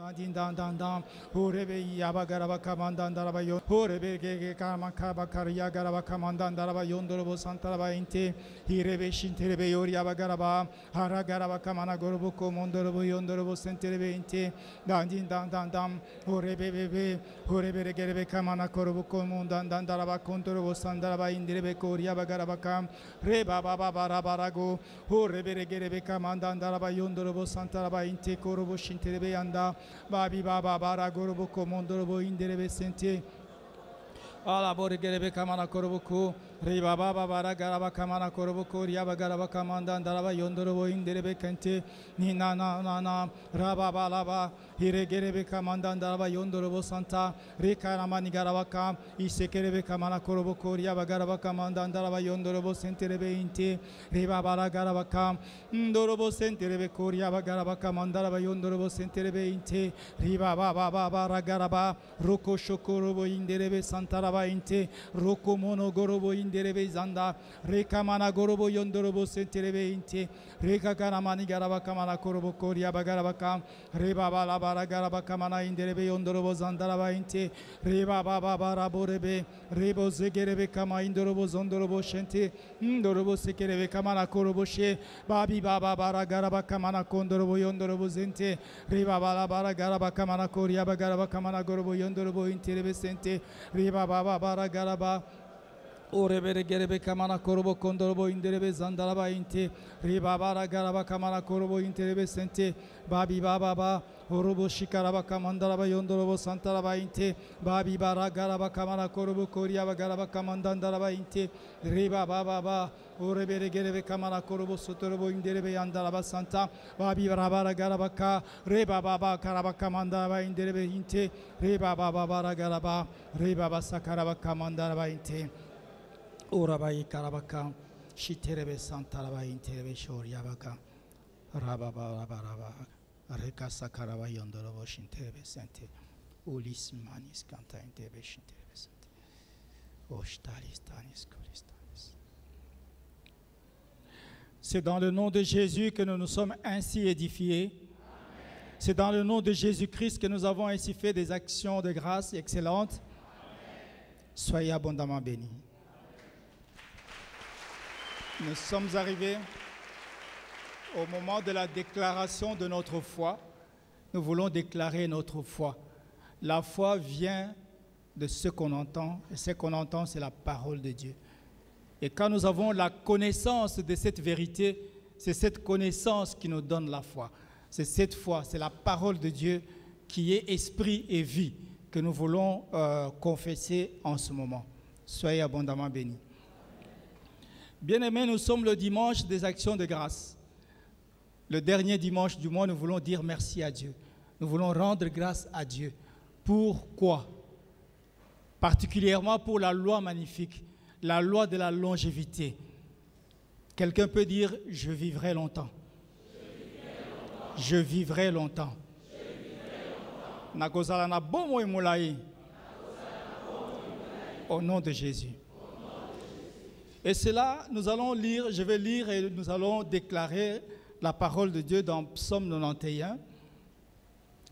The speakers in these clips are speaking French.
Din dan dan dan Urebe yabagaraba kamandan daraba yo Urebe gege kamakaba karya garaba kamandan daraba yondorobo santaraba inte Hirebe shinterebe yori yabagaraba Haragaraba kamana gorobuko mondorobo yondorobo senterebe inte Din dan dan dan Urebe bebe Urebe gerebe kamana gorobuko mondan dan daraba kontorobo sandaraba indirebe kori yabagaraba kam Reba baba barabarago Urebe gerebe kamandan daraba yondorobo santaraba inte korobo shinterebe yanda Babi baba bara gorobuko mondorobo inderebe sente Ala bore gerebe kamana korobuko Riba baba bara garaba kamana korobuko riaba garaba kamandan daraba yondorobo inderebe kente Nina na na na Raba balaba Hire gerebe kamandan daraba yondorobo santa Rika ramani garaba kam Ise gerebe kamana korobuko riaba garaba kamandan daraba yondorobo senterebe inte Riba bara garaba kam Ndorobo senterebe koriaba garaba kamandaraba yondorobo senterebe inte Riba baba bara garaba Roko shokorobo inderebe santaraba inte Roko mono gorobo inderebe zanda Reka mana gorobo yondorobo senterebe inte Reka karamani garaba kamana korobo koriaba garaba kam Riba bala bara garaba kamana inderebe yondorobo zandaraba inte Riba baba bara borebe Rebo zegerebe kama indorobo zondorobo shente Ndorobo sekerebe kamana korobo she Babi baba bara garaba kamana kondorobo yondorobo zente Riba bala bara garaba kamana koriaba garaba kamana gorobo yondorobo interebe sente Riba baba bara garaba Orebere gerebe kamana korobo kondorobo inderebe zandalaba inte Riba bara garaba kamana korobo interebe sente Babi baba ba Orobo shikaraba kamandalaba yondorobo santalaba inte Babi bara garaba kamana korobo koriaba garaba kamandandalaba inte Riba baba ba Orebere gerebe kamana korobo sotorobo inderebe yandalaba santa Babi bara garaba ka Riba baba karaba kamandalaba inderebe inte Riba baba bara garaba Riba basa karaba kamandalaba inte Orabai karabaka shiterebe santaraba interebe shoriabaka rababa rababa reka sakaraba yondorobo shinterebe sente ulis manis kanta interebe shinterebe sente oshtalis tanis kolistanis. C'est dans le nom de Jésus que nous nous sommes ainsi édifiés. C'est dans le nom de Jésus-Christ que nous avons ainsi fait des actions de grâce excellentes. Soyez abondamment bénis. Nous sommes arrivés au moment de la déclaration de notre foi. Nous voulons déclarer notre foi. La foi vient de ce qu'on entend, et ce qu'on entend, c'est la parole de Dieu. Et quand nous avons la connaissance de cette vérité, c'est cette connaissance qui nous donne la foi. C'est cette foi, c'est la parole de Dieu qui est esprit et vie que nous voulons confesser en ce moment. Soyez abondamment bénis. Bien-aimés, nous sommes le dimanche des actions de grâce. Le dernier dimanche du mois, nous voulons dire merci à Dieu. Nous voulons rendre grâce à Dieu. Pourquoi? Particulièrement pour la loi magnifique, la loi de la longévité. Quelqu'un peut dire, je vivrai longtemps. Je vivrai longtemps. Au nom de Jésus. Et cela, nous allons lire, je vais lire et nous allons déclarer la parole de Dieu dans Psaume 91.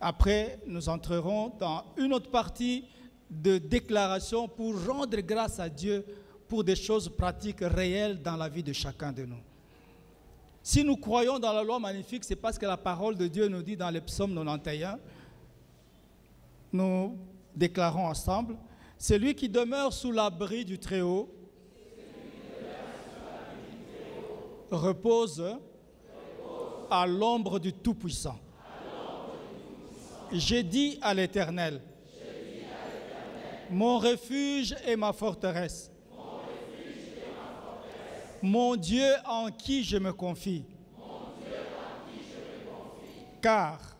Après, nous entrerons dans une autre partie de déclaration pour rendre grâce à Dieu pour des choses pratiques réelles dans la vie de chacun de nous. Si nous croyons dans la loi magnifique, c'est parce que la parole de Dieu nous dit dans le Psaume 91, nous déclarons ensemble, « Celui qui demeure sous l'abri du Très-Haut repose à l'ombre du Tout-Puissant. J'ai dit à l'Éternel, mon refuge et ma forteresse, mon Dieu en qui je me confie, car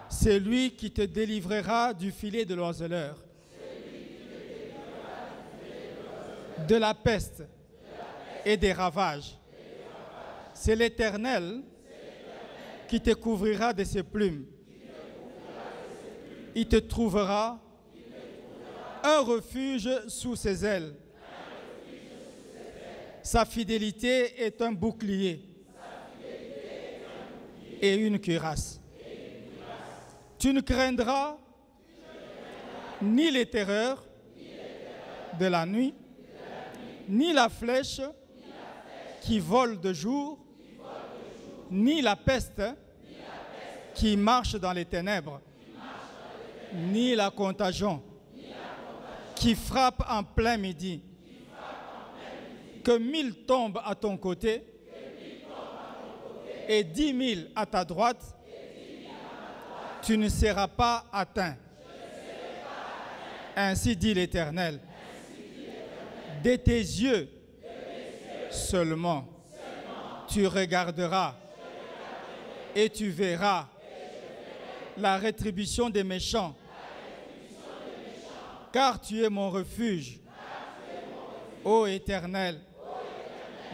c'est lui qui te délivrera du filet de l'oiseleur, de la peste et des ravages. C'est l'Éternel qui te couvrira de ses plumes. Il te trouvera un refuge sous ses ailes. Sa fidélité est un bouclier et une cuirasse. Tu ne craindras ni les terreurs de la nuit, ni la flèche qui vole de jour, ni la peste qui marche dans les ténèbres, ni la contagion qui frappe en plein midi. Que 1000 tombent à ton côté et 10 000 à ta droite, tu ne seras pas atteint. Ainsi dit l'Éternel. De tes yeux seulement, tu regarderas et tu verras la rétribution des méchants, car tu es mon refuge, ô Éternel.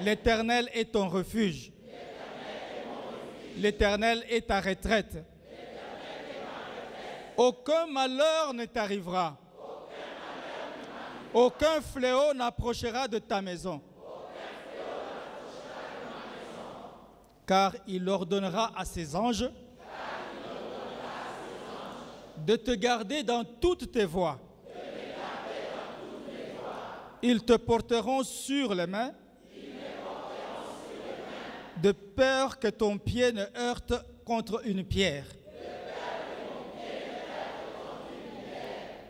L'Éternel est ton refuge. L'Éternel est ta retraite. Aucun malheur ne t'arrivera. Aucun fléau n'approchera de ta maison. Car il ordonnera à ses anges de te garder dans toutes tes voies. Ils te porteront sur les mains, de peur que ton pied ne heurte contre une pierre.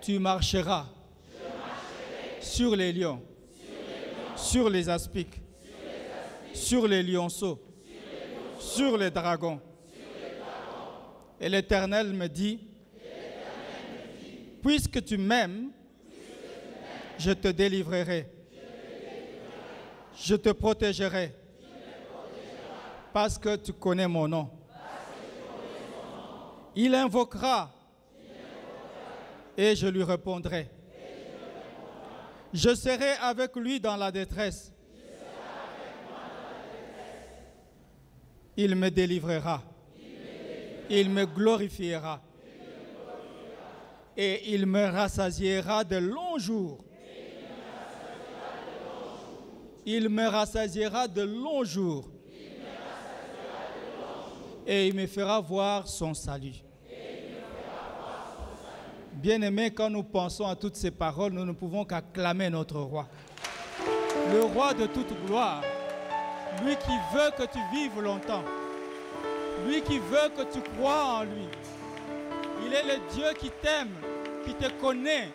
Tu marcheras sur les lions, sur les aspics, sur les lionceaux, sur les dragons. Et l'Éternel me dit, puisque tu m'aimes, je te délivrerai, je te protégerai, parce que tu connais mon nom. Il invoquera et je lui répondrai. Je serai avec lui dans la détresse. Il me délivrera. Il me glorifiera. Et il me rassasiera de longs jours. Il me rassasiera de longs jours. Et il me fera voir son salut. Bien-aimés, quand nous pensons à toutes ces paroles, nous ne pouvons qu'acclamer notre roi. Le roi de toute gloire, lui qui veut que tu vives longtemps, lui qui veut que tu crois en lui. Il est le Dieu qui t'aime, qui te connaît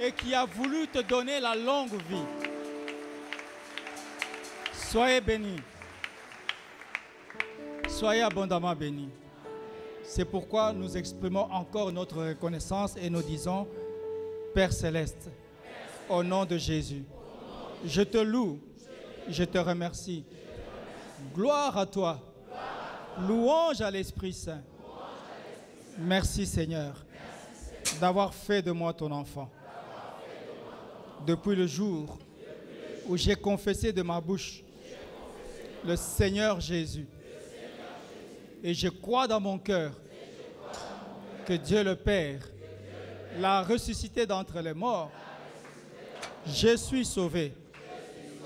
et qui a voulu te donner la longue vie. Soyez bénis. Soyez abondamment bénis. C'est pourquoi nous exprimons encore notre reconnaissance et nous disons, Père Céleste, au nom de Jésus, je te loue, je te remercie. Gloire à toi. Louange à l'Esprit Saint. Merci Seigneur d'avoir fait de moi ton enfant. Depuis le jour où j'ai confessé de ma bouche le Seigneur Jésus, et je crois dans mon cœur que Dieu le Père l'a ressuscité d'entre les morts. Je suis sauvé.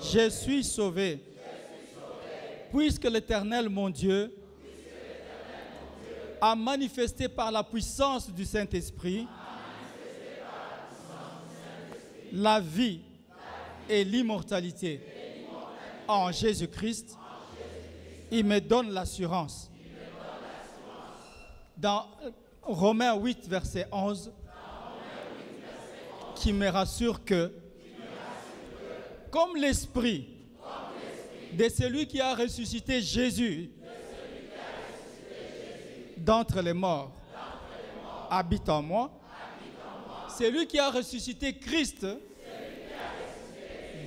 Je suis sauvé. Puisque l'Éternel, mon Dieu, a manifesté par la puissance du Saint-Esprit la vie et l'immortalité en Jésus-Christ, il me donne l'assurance. Dans Romains 8, verset 11, qui me rassure que, comme l'Esprit de celui qui a ressuscité Jésus d'entre les morts habite en moi, celui qui a ressuscité Christ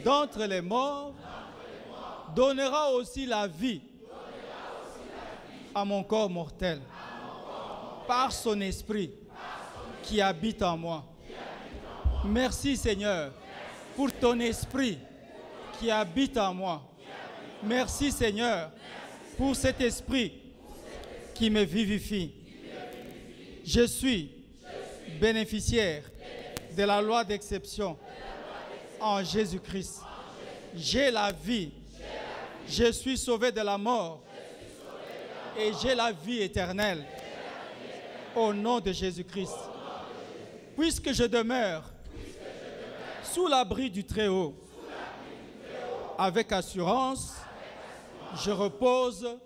d'entre les morts donnera aussi la vie à mon corps mortel par son esprit qui habite en moi. Merci Seigneur pour ton esprit qui habite en moi. Merci Seigneur pour cet esprit qui me vivifie. Je suis bénéficiaire de la loi d'exception en Jésus-Christ. J'ai la vie. Je suis sauvé de la mort et j'ai la vie éternelle Au nom de Jésus-Christ. Puisque je demeure sous l'abri du Très-Haut, avec assurance, je repose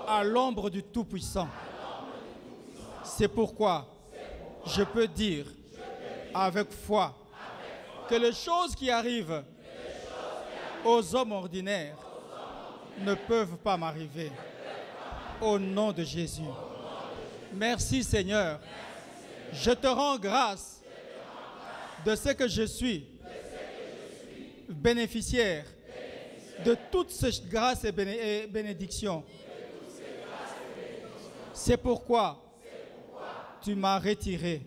à l'ombre du Tout-Puissant. C'est pourquoi je peux dire avec foi que les choses qui arrivent aux hommes ordinaires ne peuvent pas m'arriver. Au nom de Jésus. Merci Seigneur. Je te rends grâce de ce que je suis bénéficiaire de toutes ces grâces et bénédictions. C'est pourquoi tu m'as retiré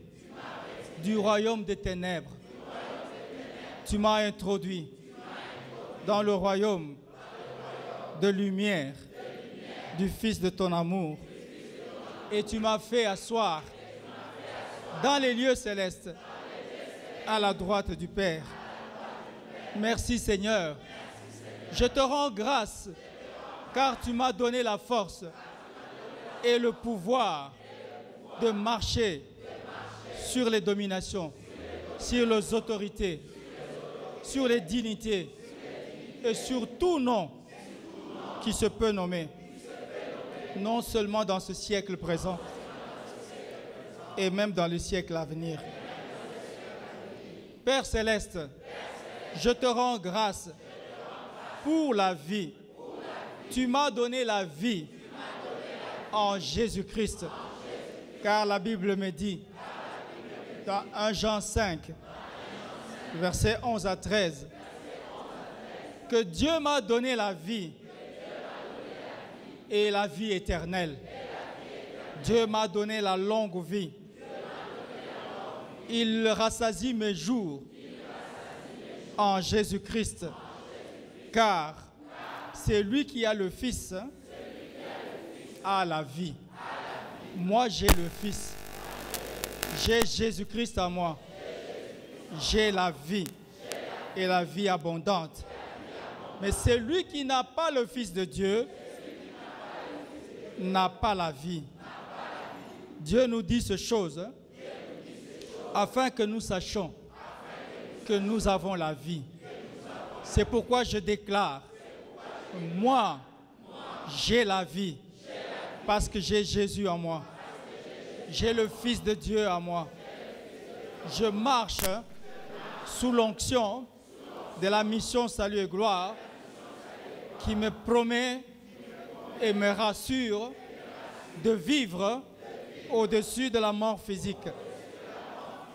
du royaume des ténèbres. Tu m'as introduit dans le royaume de lumière du Fils de ton amour. Et tu m'as fait asseoir dans les lieux célestes à la droite du Père. Merci Seigneur. Je te rends grâce car tu m'as donné la force et le pouvoir de marcher sur les dominations, sur les autorités, sur les dignités et sur tout nom qui se peut nommer, non seulement dans ce siècle présent et même dans le siècle à venir. Père Céleste, je te rends grâce pour la vie. Tu m'as donné la vie en Jésus-Christ, car la Bible me dit, dans 1 Jean 5, versets 11 à 13, que Dieu m'a donné la vie et la vie éternelle. Dieu m'a donné la longue vie. Il rassasie mes jours en Jésus-Christ, car c'est lui qui a le Fils a la vie. Moi, j'ai le Fils. J'ai Jésus-Christ en moi. J'ai la vie et la vie abondante. Mais celui qui n'a pas le Fils de Dieu n'a pas la vie. Dieu nous dit ces choses afin que nous sachions que nous avons la vie. C'est pourquoi je déclare, moi, j'ai la vie parce que j'ai Jésus en moi. J'ai le Fils de Dieu en moi. Je marche sous l'onction de la mission Salut et Gloire qui me promet et me rassure de vivre au-dessus de la mort physique.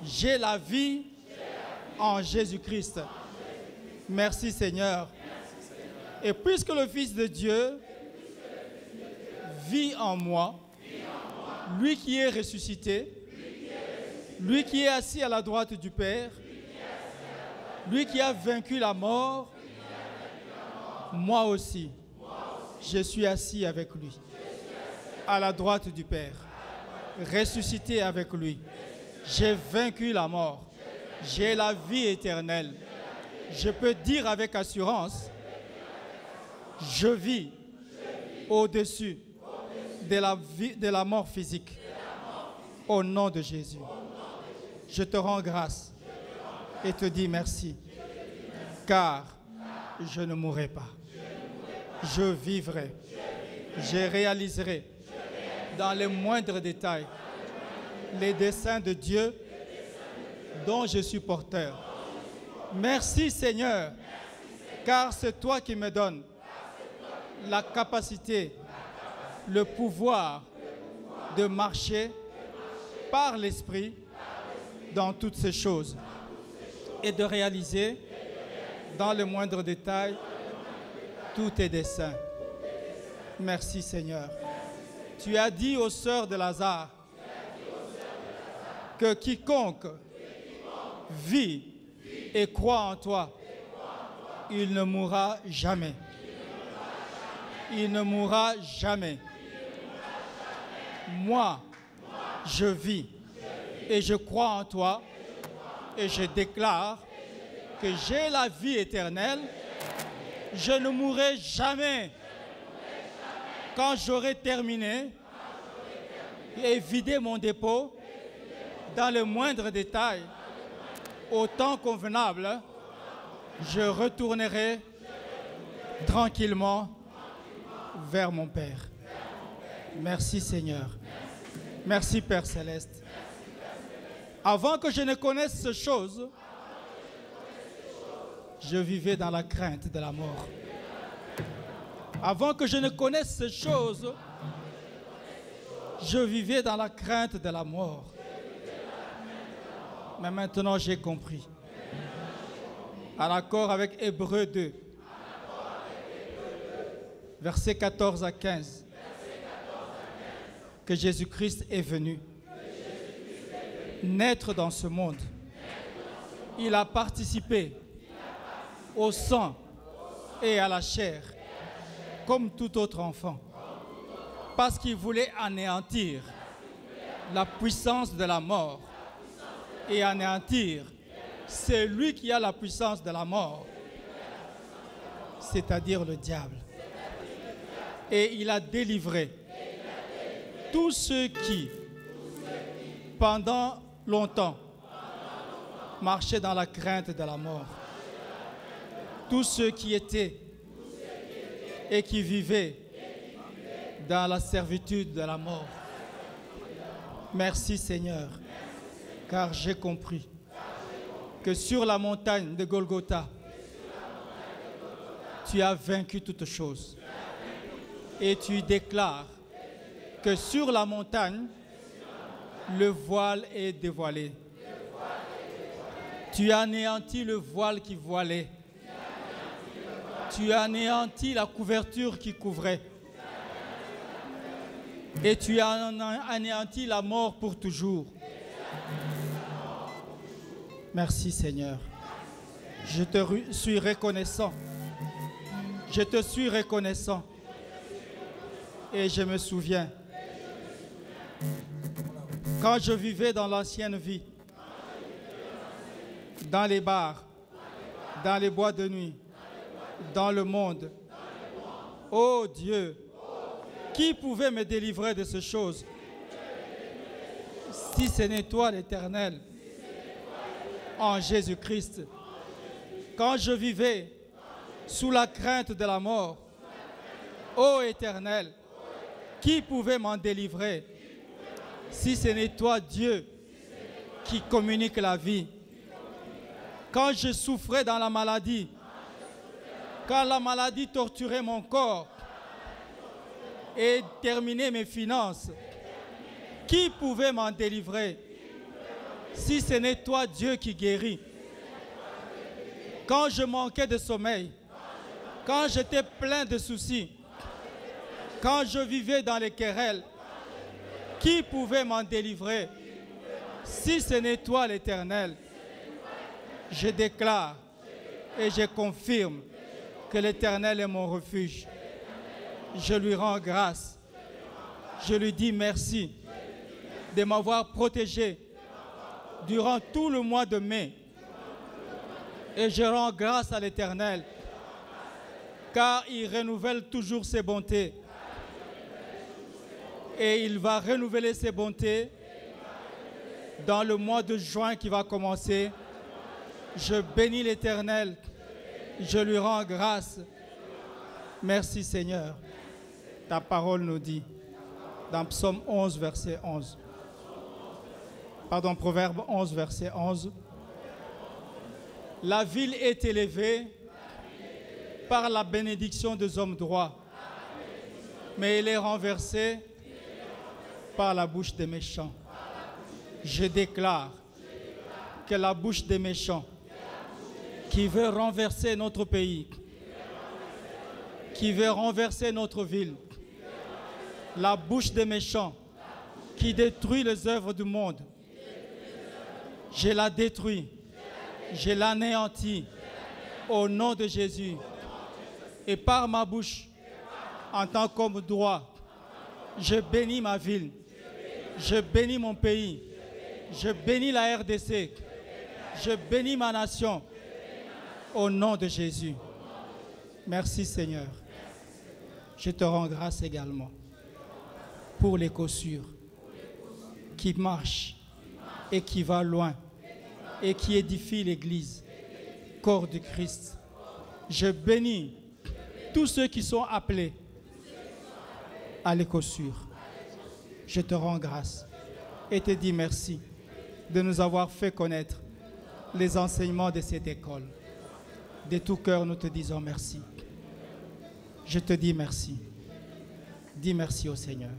J'ai la vie en Jésus-Christ. Merci Seigneur. Et puisque le Fils de Dieu vit en moi, lui qui est ressuscité, lui qui est assis à la droite du Père, lui qui a vaincu la mort, moi aussi, je suis assis avec lui, à la droite du Père, ressuscité avec lui. J'ai vaincu la mort, j'ai la vie éternelle. Je peux dire avec assurance, je vis au-dessus de la mort physique. Au nom de Jésus. Je te rends grâce et te dis merci, car je ne mourrai pas. Je vivrai. Je réaliserai dans les moindres détails les desseins de Dieu dont je suis porteur. Merci Seigneur, car c'est toi qui me donnes la capacité, le pouvoir de marcher par l'Esprit dans toutes ces choses et de réaliser dans les moindres détails tous tes desseins. Merci Seigneur. Tu as dit aux sœurs de Lazare que quiconque vit et croit en toi, il ne mourra jamais. Il ne mourra jamais. Moi, je vis et je crois en toi et je déclare que j'ai la vie éternelle. Je ne mourrai jamais. Quand j'aurai terminé et vider mon dépôt dans le moindre détail, au temps convenable, je retournerai tranquillement vers mon Père. Merci Seigneur. Merci Père Céleste. Avant que je ne connaisse ces choses, je vivais dans la crainte de la mort. Avant que je ne connaisse ces choses, je vivais dans la crainte de la mort. Mais maintenant j'ai compris. En accord avec Hébreux 2, versets 14 à 15, que Jésus-Christ est venu naître dans ce monde. Il a participé au sang et à la chair comme tout autre enfant, parce qu'il voulait anéantir la puissance de la mort et anéantir celui qui a la puissance de la mort, c'est-à-dire le diable. Et il a délivré tous ceux qui, pendant longtemps, marchaient dans la crainte de la mort. Tous ceux qui étaient et qui vivaient dans la servitude de la mort. Merci Seigneur, car j'ai compris que sur la montagne de Golgotha, tu as vaincu toutes choses. Et tu déclares que sur la montagne, le voile est dévoilé. Tu as anéanti le voile qui voilait. Tu as anéanti la couverture qui couvrait. Et tu as anéanti la mort pour toujours. Merci Seigneur. Je te suis reconnaissant. Je te suis reconnaissant. Et je me souviens, quand je vivais dans l'ancienne vie, dans les bars, dans les boîtes de nuit, dans le monde, oh Dieu, qui pouvait me délivrer de ces choses si ce n'est toi l'Éternel, en Jésus-Christ? Quand je vivais sous la crainte de la mort, ô Éternel, qui pouvait m'en délivrer si ce n'est toi, Dieu, qui communique la vie? Quand je souffrais dans la maladie, quand la maladie torturait mon corps et terminait mes finances, qui pouvait m'en délivrer si ce n'est toi, Dieu, qui guérit? Quand je manquais de sommeil, quand j'étais plein de soucis, quand je vivais dans les querelles, qui pouvait m'en délivrer si ce n'est toi l'Éternel? Je déclare et je confirme que l'Éternel est mon refuge. Je lui rends grâce. Je lui dis merci de m'avoir protégé durant tout le mois de mai. Et je rends grâce à l'Éternel, car il renouvelle toujours ses bontés. Et il va renouveler ses bontés dans le mois de juin qui va commencer. Je bénis l'Éternel. Je lui rends grâce. Merci Seigneur. Ta parole nous dit, dans Psaume 11, verset 11. Pardon, Proverbe 11, verset 11. La ville est élevée par la bénédiction des hommes droits, mais elle est renversée par la bouche des méchants. Je déclare que la bouche des méchants qui veut renverser notre pays, qui veut renverser notre ville, la bouche des méchants qui détruit les œuvres du monde, je la détruis, je l'anéantis au nom de Jésus. Et par ma bouche, en tant qu'homme droit, je bénis ma ville, je bénis mon pays, je bénis la RDC, je bénis ma nation au nom de Jésus. Merci Seigneur. Je te rends grâce également pour les cossures qui marche et qui va loin et qui édifie l'Église, corps du Christ. Je bénis tous ceux qui sont appelés à l'écossure. Je te rends grâce et te dis merci de nous avoir fait connaître les enseignements de cette école. De tout cœur, nous te disons merci. Je te dis merci. Dis merci au Seigneur.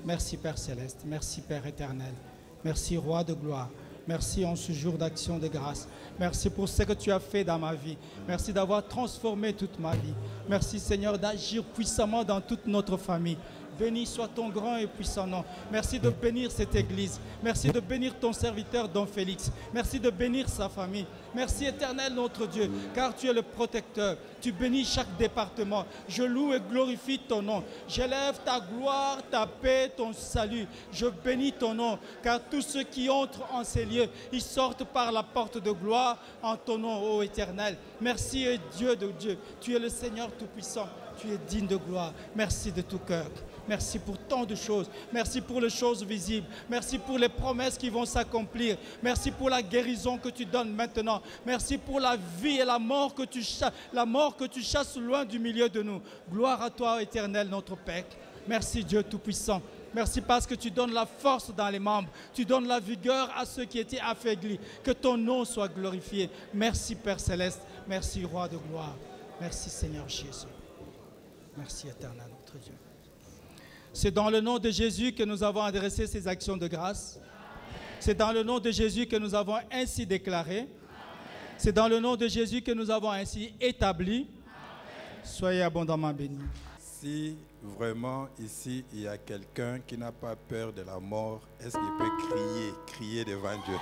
Merci Père Céleste, merci Père éternel, merci Roi de gloire, merci en ce jour d'action de grâce, merci pour ce que tu as fait dans ma vie, merci d'avoir transformé toute ma vie, merci Seigneur d'agir puissamment dans toute notre famille. Béni soit ton grand et puissant nom. Merci de bénir cette église. Merci de bénir ton serviteur, Don Félix. Merci de bénir sa famille. Merci éternel notre Dieu, car tu es le protecteur. Tu bénis chaque département. Je loue et glorifie ton nom. J'élève ta gloire, ta paix, ton salut. Je bénis ton nom, car tous ceux qui entrent en ces lieux, ils sortent par la porte de gloire en ton nom, ô éternel. Merci, Dieu de Dieu. Tu es le Seigneur Tout-Puissant. Tu es digne de gloire. Merci de tout cœur. Merci pour tant de choses. Merci pour les choses visibles. Merci pour les promesses qui vont s'accomplir. Merci pour la guérison que tu donnes maintenant. Merci pour la vie et la mort que tu chasses loin du milieu de nous. Gloire à toi, éternel, notre Père. Merci, Dieu Tout-Puissant. Merci parce que tu donnes la force dans les membres. Tu donnes la vigueur à ceux qui étaient affaiblis. Que ton nom soit glorifié. Merci, Père Céleste. Merci, Roi de gloire. Merci, Seigneur Jésus. Merci, éternel, notre Dieu. C'est dans le nom de Jésus que nous avons adressé ces actions de grâce. C'est dans le nom de Jésus que nous avons ainsi déclaré. C'est dans le nom de Jésus que nous avons ainsi établi. Soyez abondamment bénis. Si vraiment ici il y a quelqu'un qui n'a pas peur de la mort, est-ce qu'il peut crier devant Dieu?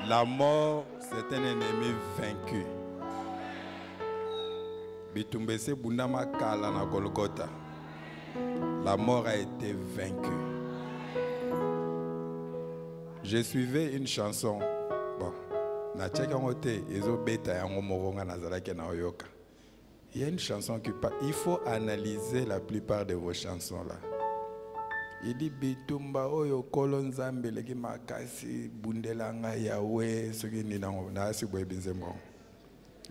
La mort, c'est un ennemi vaincu. Bitumbese Bundama Kala na Golgotha. La mort a été vaincue. Je suivais une chanson. Bon, il y a une chanson qui parle. Il faut analyser la plupart de vos chansons là. Il dit bitumba oyo kolonzambe leki makasi bundelanga yawe soki ni na si boy binzemo.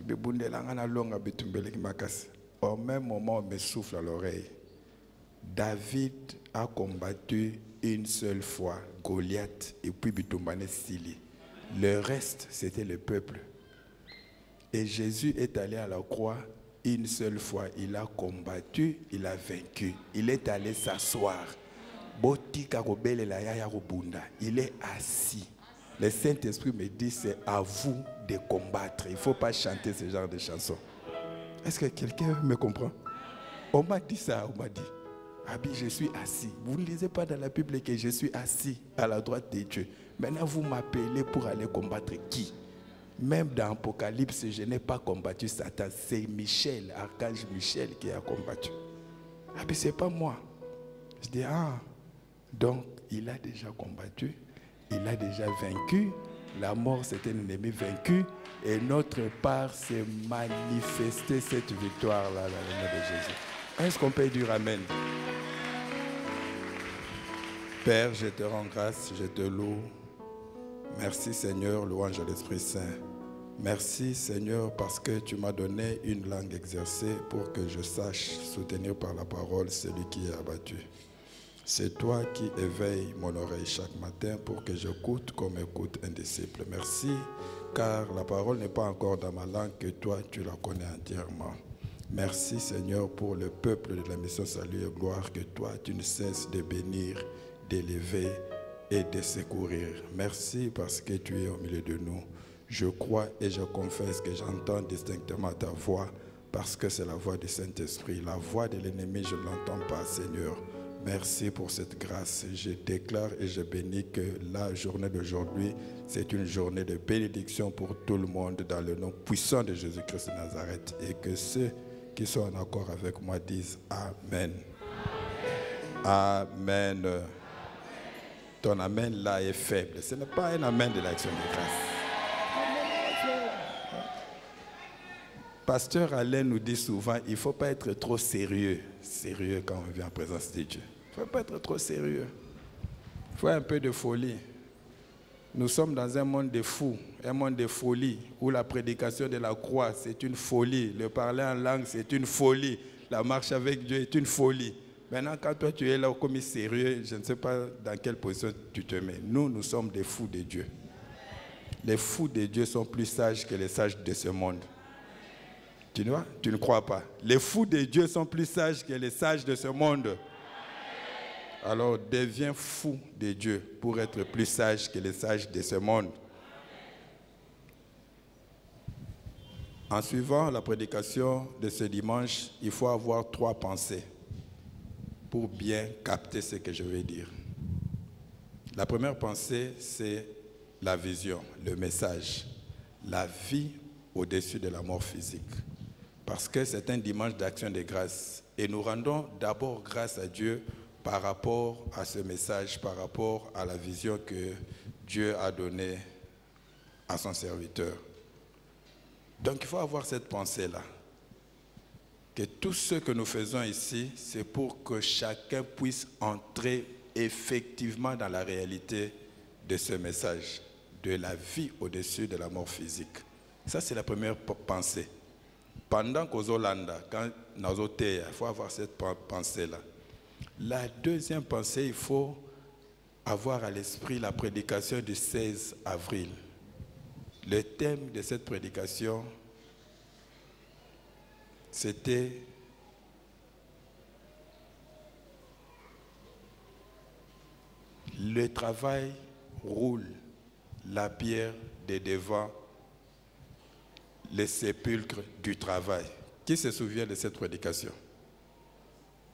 Be bundelanga na longa bitumba leki makasi. Au même moment on me souffle à l'oreille. David a combattu une seule fois Goliath et puis bitumba ne sili. Le reste c'était le peuple. Et Jésus est allé à la croix une seule fois, il a combattu, il a vaincu. Il est allé s'asseoir. Il est assis. Le Saint-Esprit me dit, c'est à vous de combattre. Il ne faut pas chanter ce genre de chansons. Est-ce que quelqu'un me comprend? On m'a dit ça, on m'a dit, Abi, je suis assis. Vous ne lisez pas dans la Bible que je suis assis à la droite de Dieu. Maintenant, vous m'appelez pour aller combattre qui? Même dans l'Apocalypse, je n'ai pas combattu Satan. C'est Michel, archange Michel qui a combattu. Abi, ce n'est pas moi. Je dis, donc, il a déjà combattu, il a déjà vaincu. La mort, c'est un ennemi vaincu. Et notre part, c'est manifester cette victoire-là dans le nom de Jésus. Est-ce qu'on peut dire Amen? Père, je te rends grâce, je te loue. Merci Seigneur, louange à l'Esprit Saint. Merci Seigneur parce que tu m'as donné une langue exercée pour que je sache soutenir par la parole celui qui est abattu. C'est toi qui éveilles mon oreille chaque matin pour que j'écoute comme écoute un disciple. Merci, car la parole n'est pas encore dans ma langue que toi, tu la connais entièrement. Merci, Seigneur, pour le peuple de la mission Salut et Gloire que toi, tu ne cesses de bénir, d'élever et de secourir. Merci parce que tu es au milieu de nous. Je crois et je confesse que j'entends distinctement ta voix parce que c'est la voix du Saint-Esprit. La voix de l'ennemi, je ne l'entends pas, Seigneur. Merci pour cette grâce. Je déclare et je bénis que la journée d'aujourd'hui, c'est une journée de bénédiction pour tout le monde dans le nom puissant de Jésus-Christ de Nazareth. Et que ceux qui sont en accord avec moi disent Amen. Amen. Ton Amen là est faible. Ce n'est pas un Amen de l'action de grâce. Pasteur Alain nous dit souvent, il ne faut pas être trop sérieux quand on vient en présence de Dieu. Il ne faut pas être trop sérieux. Il faut un peu de folie. Nous sommes dans un monde de fous, un monde de folie, où la prédication de la croix, c'est une folie. Le parler en langue, c'est une folie. La marche avec Dieu est une folie. Maintenant, quand toi tu es là comme sérieux, je ne sais pas dans quelle position tu te mets. Nous sommes des fous de Dieu. Les fous de Dieu sont plus sages que les sages de ce monde. Tu vois? Tu ne crois pas. Les fous de Dieu sont plus sages que les sages de ce monde. Alors deviens fou de Dieu pour être plus sage que les sages de ce monde. En suivant la prédication de ce dimanche, il faut avoir 3 pensées pour bien capter ce que je vais dire. La première pensée, c'est la vision, le message, la vie au-dessus de la mort physique. Parce que c'est un dimanche d'action de grâce. Et nous rendons d'abord grâce à Dieu par rapport à ce message, par rapport à la vision que Dieu a donnée à son serviteur. Donc il faut avoir cette pensée-là. Que tout ce que nous faisons ici, c'est pour que chacun puisse entrer effectivement dans la réalité de ce message, de la vie au-dessus de la mort physique. Ça, c'est la première pensée. Pendant qu'aux Hollandais, quand nous sommes, il faut avoir cette pensée-là. La deuxième pensée, il faut avoir à l'esprit la prédication du 16 avril. Le thème de cette prédication, c'était le travail roule la pierre des devants, les sépulcres du travail. Qui se souvient de cette prédication?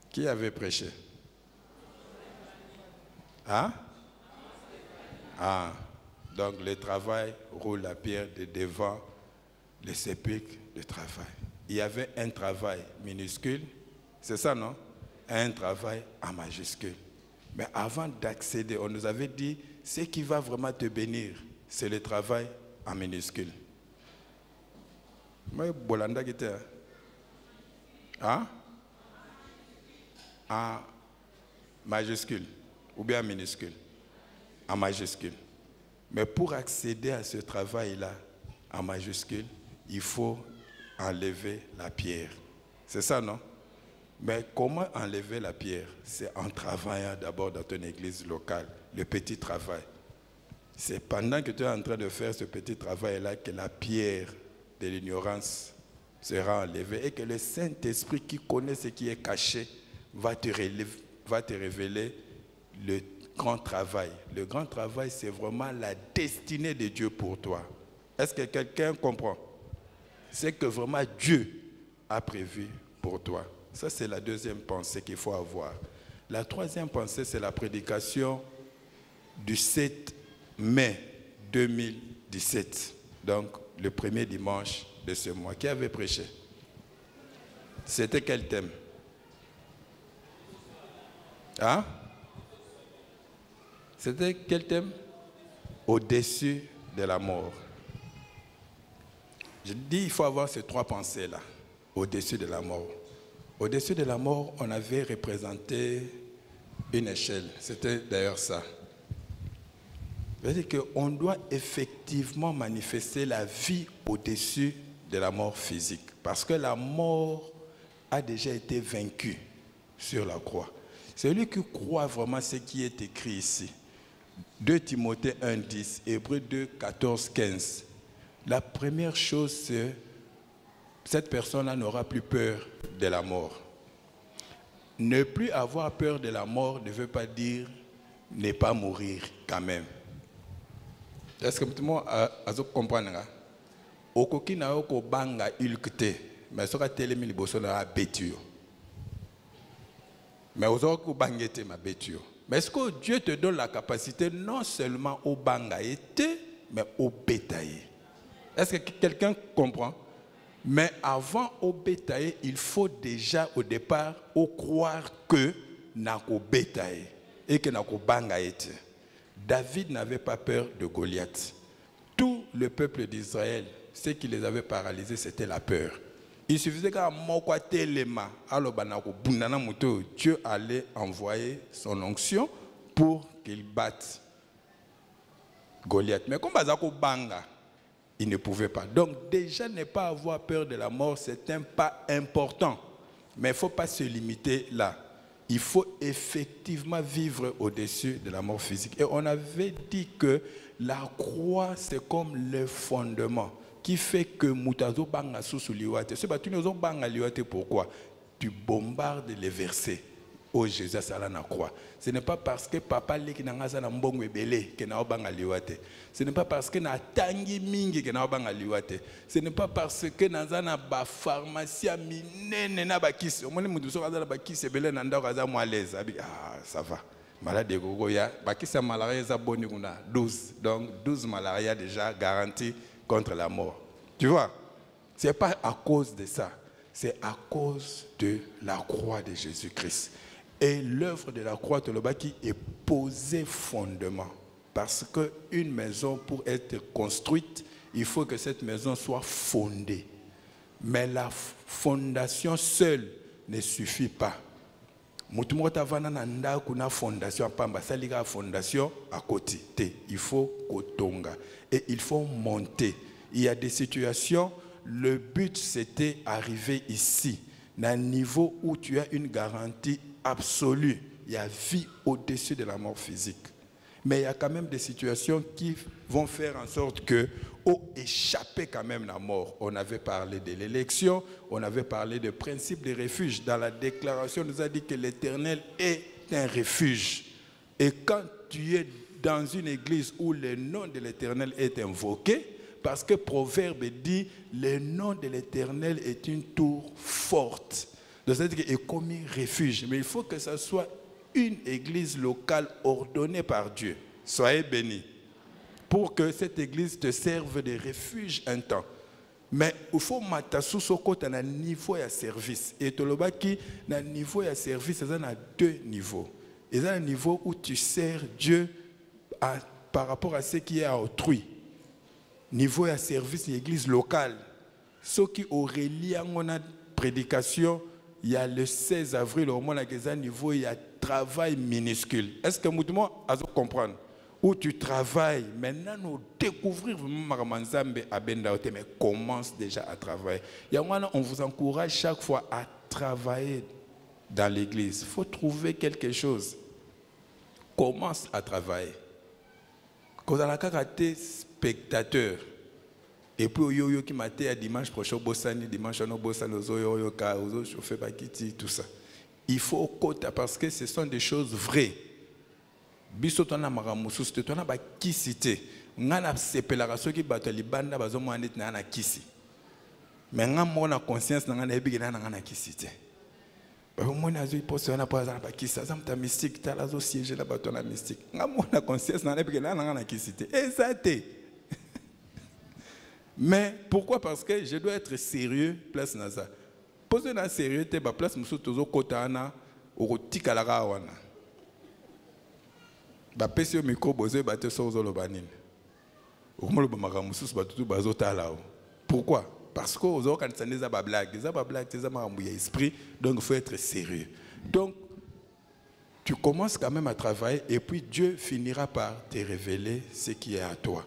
Qui avait prêché? Hein? Ah, donc le travail roule la pierre des devants, les sépulcres du travail. Il y avait un travail minuscule, c'est ça, non? Un travail en majuscule. Mais avant d'accéder, on nous avait dit, ce qui va vraiment te bénir, c'est le travail en minuscule. Moi, Bolanda qui était, hein? En majuscule ou bien en minuscule? En majuscule. Mais pour accéder à ce travail-là, en majuscule, il faut enlever la pierre. C'est ça, non? Mais comment enlever la pierre? C'est en travaillant d'abord dans ton église locale, le petit travail. C'est pendant que tu es en train de faire ce petit travail-là que la pierre de l'ignorance sera enlevée et que le Saint-Esprit qui connaît ce qui est caché va te révéler le grand travail. Le grand travail, c'est vraiment la destinée de Dieu pour toi. Est-ce que quelqu'un comprend? C'est que vraiment Dieu a prévu pour toi. Ça, c'est la deuxième pensée qu'il faut avoir. La troisième pensée, c'est la prédication du 7 mai 2017. Donc, le premier dimanche de ce mois. Qui avait prêché? C'était quel thème? Hein? C'était quel thème? Au-dessus de la mort. Je dis, il faut avoir ces 3 pensées-là. Au-dessus de la mort. Au-dessus de la mort, on avait représenté une échelle. C'était d'ailleurs ça. C'est-à-dire qu'on doit effectivement manifester la vie au-dessus de la mort physique. Parce que la mort a déjà été vaincue sur la croix. Celui qui croit vraiment ce qui est écrit ici. 2 Timothée 1,10, Hébreux 2, 14, 15. La première chose, c'est cette personne-là n'aura plus peur de la mort. Ne plus avoir peur de la mort ne veut pas dire ne pas mourir quand même. Est-ce que tout le monde a compris? Okoki na oko banga ilkete, mais soka telemi liboso na betio. Mais aux autres bangete ma betio. Mais est-ce que Dieu te donne la capacité non seulement au banga été, mais au bétail? Est-ce que quelqu'un comprend? Mais avant au bétail, il faut déjà au départ croire que nako bétail et que nako banga été. David n'avait pas peur de Goliath. Tout le peuple d'Israël, ce qui les avait paralysés, c'était la peur. Il suffisait qu'à Mokwatelema, Dieu allait envoyer son onction pour qu'il batte Goliath. Mais comme Bazako Banga, il ne pouvait pas. Donc déjà ne pas avoir peur de la mort, c'est un pas important. Mais il ne faut pas se limiter là. Il faut effectivement vivre au-dessus de la mort physique. Et on avait dit que la croix, c'est comme le fondement qui fait que Moutazo Banga sous liwate. Ce bâtiment Banga liwate, pourquoi? Tu bombardes les versets. Oh Jésus, ça la croix. Ce n'est pas parce que papa leki nangaza na mbongo ebele que na banga liwate. Ce n'est pas parce que na tangi mingi que na banga liwate. Ce n'est pas parce que naza na ba pharmacie minene na ba kisi. Omoni mutu so kaza na ba kisi ebele na ndako kaza mo à l'aise. Ah, ça va. Malade de gogoya, ba kisi malaria za boni kuna 12. Donc 12 malaria déjà garanti contre la mort. Tu vois? Ce n'est pas à cause de ça. C'est à cause de la croix de Jésus-Christ. Et l'œuvre de la croix de l'Obaki est posée fondement. Parce qu'une maison, pour être construite, il faut que cette maison soit fondée. Mais la fondation seule ne suffit pas. Fondation à côté. Il faut kotonga. Et il faut monter. Il y a des situations, le but c'était arriver ici, à un niveau où tu as une garantie absolue. Il y a vie au-dessus de la mort physique. Mais il y a quand même des situations qui vont faire en sorte que, échapper quand même la mort. On avait parlé de l'élection, on avait parlé du principe de refuge. Dans la déclaration, on nous a dit que l'Éternel est un refuge. Et quand tu es dans une église où le nom de l'Éternel est invoqué, parce que Proverbe dit, le nom de l'Éternel est une tour forte. Donc, c'est-à-dire qu'il est comme un refuge. Mais il faut que ce soit une église locale ordonnée par Dieu. Soyez bénis. Pour que cette église te serve de refuge un temps. Mais il faut que tu sois à un niveau de service. Et tu as un niveau de service, il y a deux niveaux. Il y a un niveau où tu sers Dieu par rapport à ce qui est à autrui. Niveau de service de l'église locale. Ceux qui auraient lié à mon prédication, il y a le 16 avril, au moins à un niveau, il y a travail minuscule. Est-ce que tout le monde a compris? Où tu travailles, maintenant nous découvrir vraiment mais commence déjà à travailler. On vous encourage chaque fois à travailler dans l'église. Il faut trouver quelque chose. Commence à travailler. Quand on a des spectateurs, et puis yo qui m'a dit dimanche prochain, dimanche on a chauffé tout ça. Il faut au côté parce que ce sont des choses vraies. Bisotona maramusu, c'est toi na ba kisité. Ngana sepelaka soki bato libanda bazomo andit na kisi. Mais ngamo na conscience na ngana ebigena na ngana kisité. Ba mona azo iposo na pa za ba kisa, za mta mystique ta la zo siège na bato na mystique. Ngamo na conscience na ebigena na ngana kisité. Exacté. Mais pourquoi? Parce que je dois être sérieux place na ça. Poser na sérieux te ba place musu tozo kotana o tikala wana. Ba pesi micro boze ba te sozo lo banine. Okomolo ba makamusu ba tutu bazota lao. Pourquoi? Parce que ozo kan tsandeza ba blague, za ba blague teza makambu ya esprit, donc il faut être sérieux. Donc tu commences quand même à travailler et puis Dieu finira par te révéler ce qui est à toi,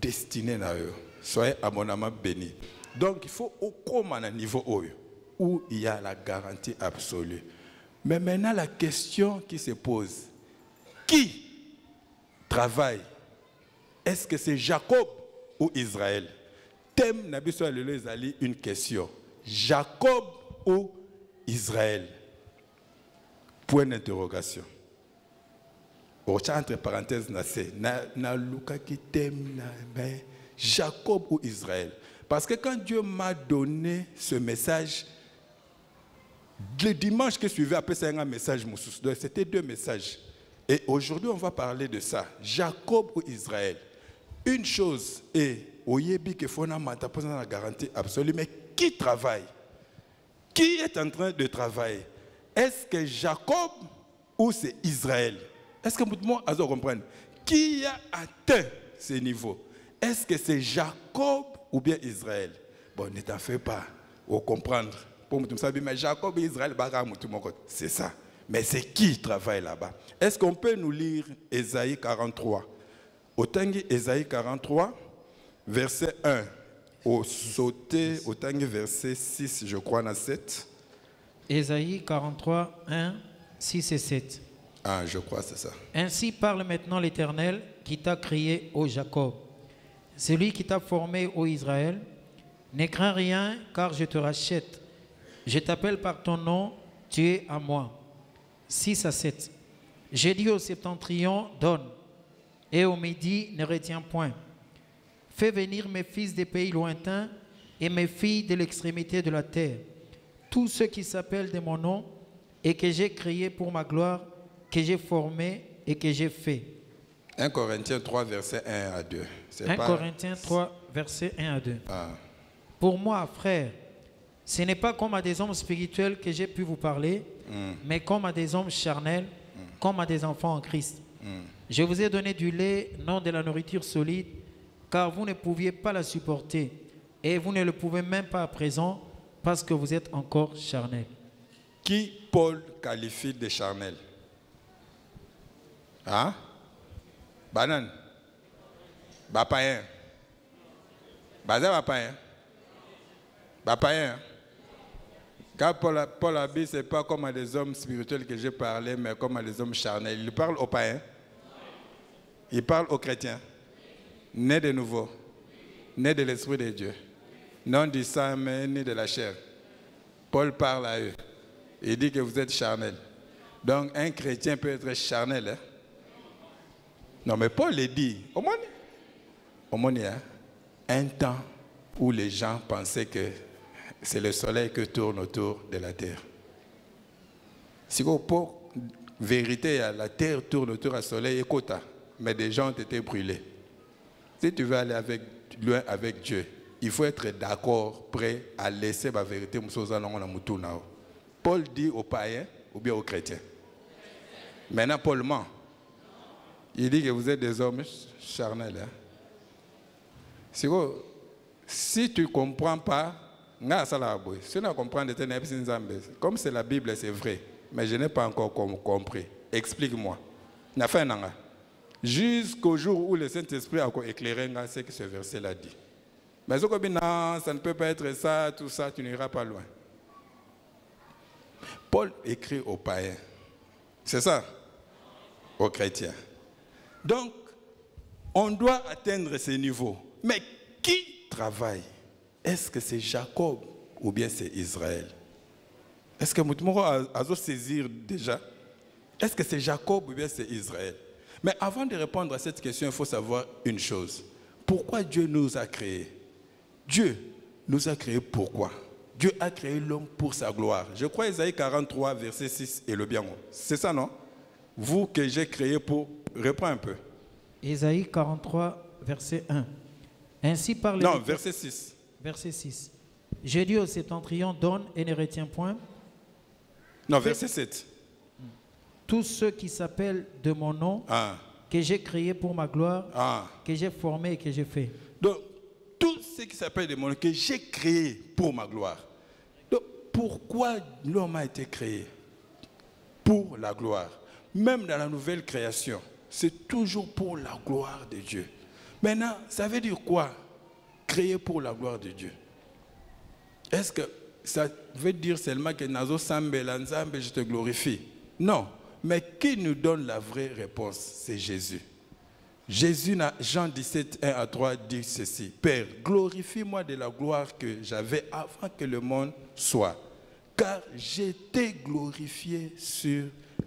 destiné à eux. Soyez abondamment bénis. Donc il faut au comment à niveau où il y a la garantie absolue. Mais maintenant la question qui se pose, qui travaille? Est-ce que c'est Jacob ou Israël? Thème Nabiso Alelezali, une question. Jacob ou Israël? Point d'interrogation. entre parenthèses, na Luka qui t'aime, Jacob ou Israël. Parce que quand Dieu m'a donné ce message, le dimanche qui suivait, après c'est un message, c'était 2 messages. Et aujourd'hui, on va parler de ça. Jacob ou Israël. Une chose est, au Yébi, qu'il faut la garantie absolue, mais qui travaille? Qui est en train de travailler? Est-ce que Jacob ou c'est Israël? Est-ce que vous comprenez? Qui a atteint ce niveau? Est-ce que c'est Jacob ou bien Israël? Bon, ne t'en fais pas. Vous comprendre. Pour me dire, mais Jacob et Israël, c'est ça. Mais c'est qui travaille là-bas? Est-ce qu'on peut nous lire Ésaïe 43? Autant Ésaïe 43, verset 1. Au sauté, autant verset 6, je crois, dans 7. Ésaïe 43, 1, 6 et 7. Ah, je crois, c'est ça. Ainsi parle maintenant l'Éternel qui t'a créé, ô Jacob. Celui qui t'a formé, ô Israël. Ne crains rien, car je te rachète. Je t'appelle par ton nom, tu es à moi. 6 à 7. J'ai dit au septentrion, donne, et au midi, ne retiens point. Fais venir mes fils des pays lointains et mes filles de l'extrémité de la terre. Tous ceux qui s'appellent de mon nom et que j'ai créé pour ma gloire, que j'ai formé et que j'ai fait. 1 Corinthiens 3, verset 1 à 2. 1 Corinthiens 3, verset 1 à 2. Ah. Pour moi, frère, ce n'est pas comme à des hommes spirituels que j'ai pu vous parler, mais comme à des hommes charnels, comme à des enfants en Christ. Je vous ai donné du lait, non de la nourriture solide, car vous ne pouviez pas la supporter, et vous ne le pouvez même pas à présent, parce que vous êtes encore charnel. Qui Paul qualifie de charnel? Hein? Banane? Bapayen? Baza bapayen? Bapayen? Car Paul a dit, ce n'est pas comme à des hommes spirituels que j'ai parlé, mais comme à des hommes charnels. Il parle aux païens. Il parle aux chrétiens. Nés de nouveau. Nés de l'Esprit de Dieu. Non du sang, mais ni de la chair. Paul parle à eux. Il dit que vous êtes charnels. Donc un chrétien peut être charnel. Hein? Non, mais Paul le dit. Au moins, hein? Un temps où les gens pensaient que c'est le soleil qui tourne autour de la terre. Si vous pour vérité, la terre tourne autour du soleil et quota, mais des gens ont été brûlés. Si tu veux aller loin avec Dieu, il faut être d'accord, prêt à laisser la vérité. Paul dit aux païens ou bien aux chrétiens. Maintenant, Paul ment. Il dit que vous êtes des hommes charnels. Hein? Si tu ne comprends pas, si tu ne comprends pas, comme c'est la Bible, c'est vrai, mais je n'ai pas encore compris. Explique-moi. Jusqu'au jour où le Saint-Esprit a éclairé ce que ce verset-là dit. Mais non, ça ne peut pas être ça, tout ça, tu n'iras pas loin. Paul écrit aux païens. C'est ça? Aux chrétiens. Donc, on doit atteindre ces niveaux. Mais qui travaille? Est-ce que c'est Jacob ou bien c'est Israël? Est-ce que Moutoumoro a saisir déjà? Est-ce que c'est Jacob ou bien c'est Israël? Mais avant de répondre à cette question, il faut savoir une chose. Pourquoi Dieu nous a créés? Dieu nous a créés pourquoi? Dieu a créé l'homme pour sa gloire. Je crois Ésaïe 43, verset 6 et le bien. C'est ça, non? Vous que j'ai créé pour... Reprends un peu. Ésaïe 43, verset 1. Ainsi parle... Non, verset 6. Verset 6. Je dis au septentrion, donne et ne retiens point. Non, verset 7. Tous ceux qui s'appellent de mon nom, que j'ai créé pour ma gloire, que j'ai formé et que j'ai fait. Donc, tous ceux qui s'appellent de mon nom, que j'ai créé pour ma gloire. Donc, pourquoi l'homme a été créé? Pour la gloire. Même dans la nouvelle création, c'est toujours pour la gloire de Dieu. Maintenant, ça veut dire quoi? Créé pour la gloire de Dieu. Est-ce que ça veut dire seulement que Nazo Sambe, Lanzambe, je te glorifie? Non. Mais qui nous donne la vraie réponse? C'est Jésus. Jésus, Jean 17, 1 à 3, dit ceci. Père, glorifie-moi de la gloire que j'avais avant que le monde soit. Car j'étais glorifié sur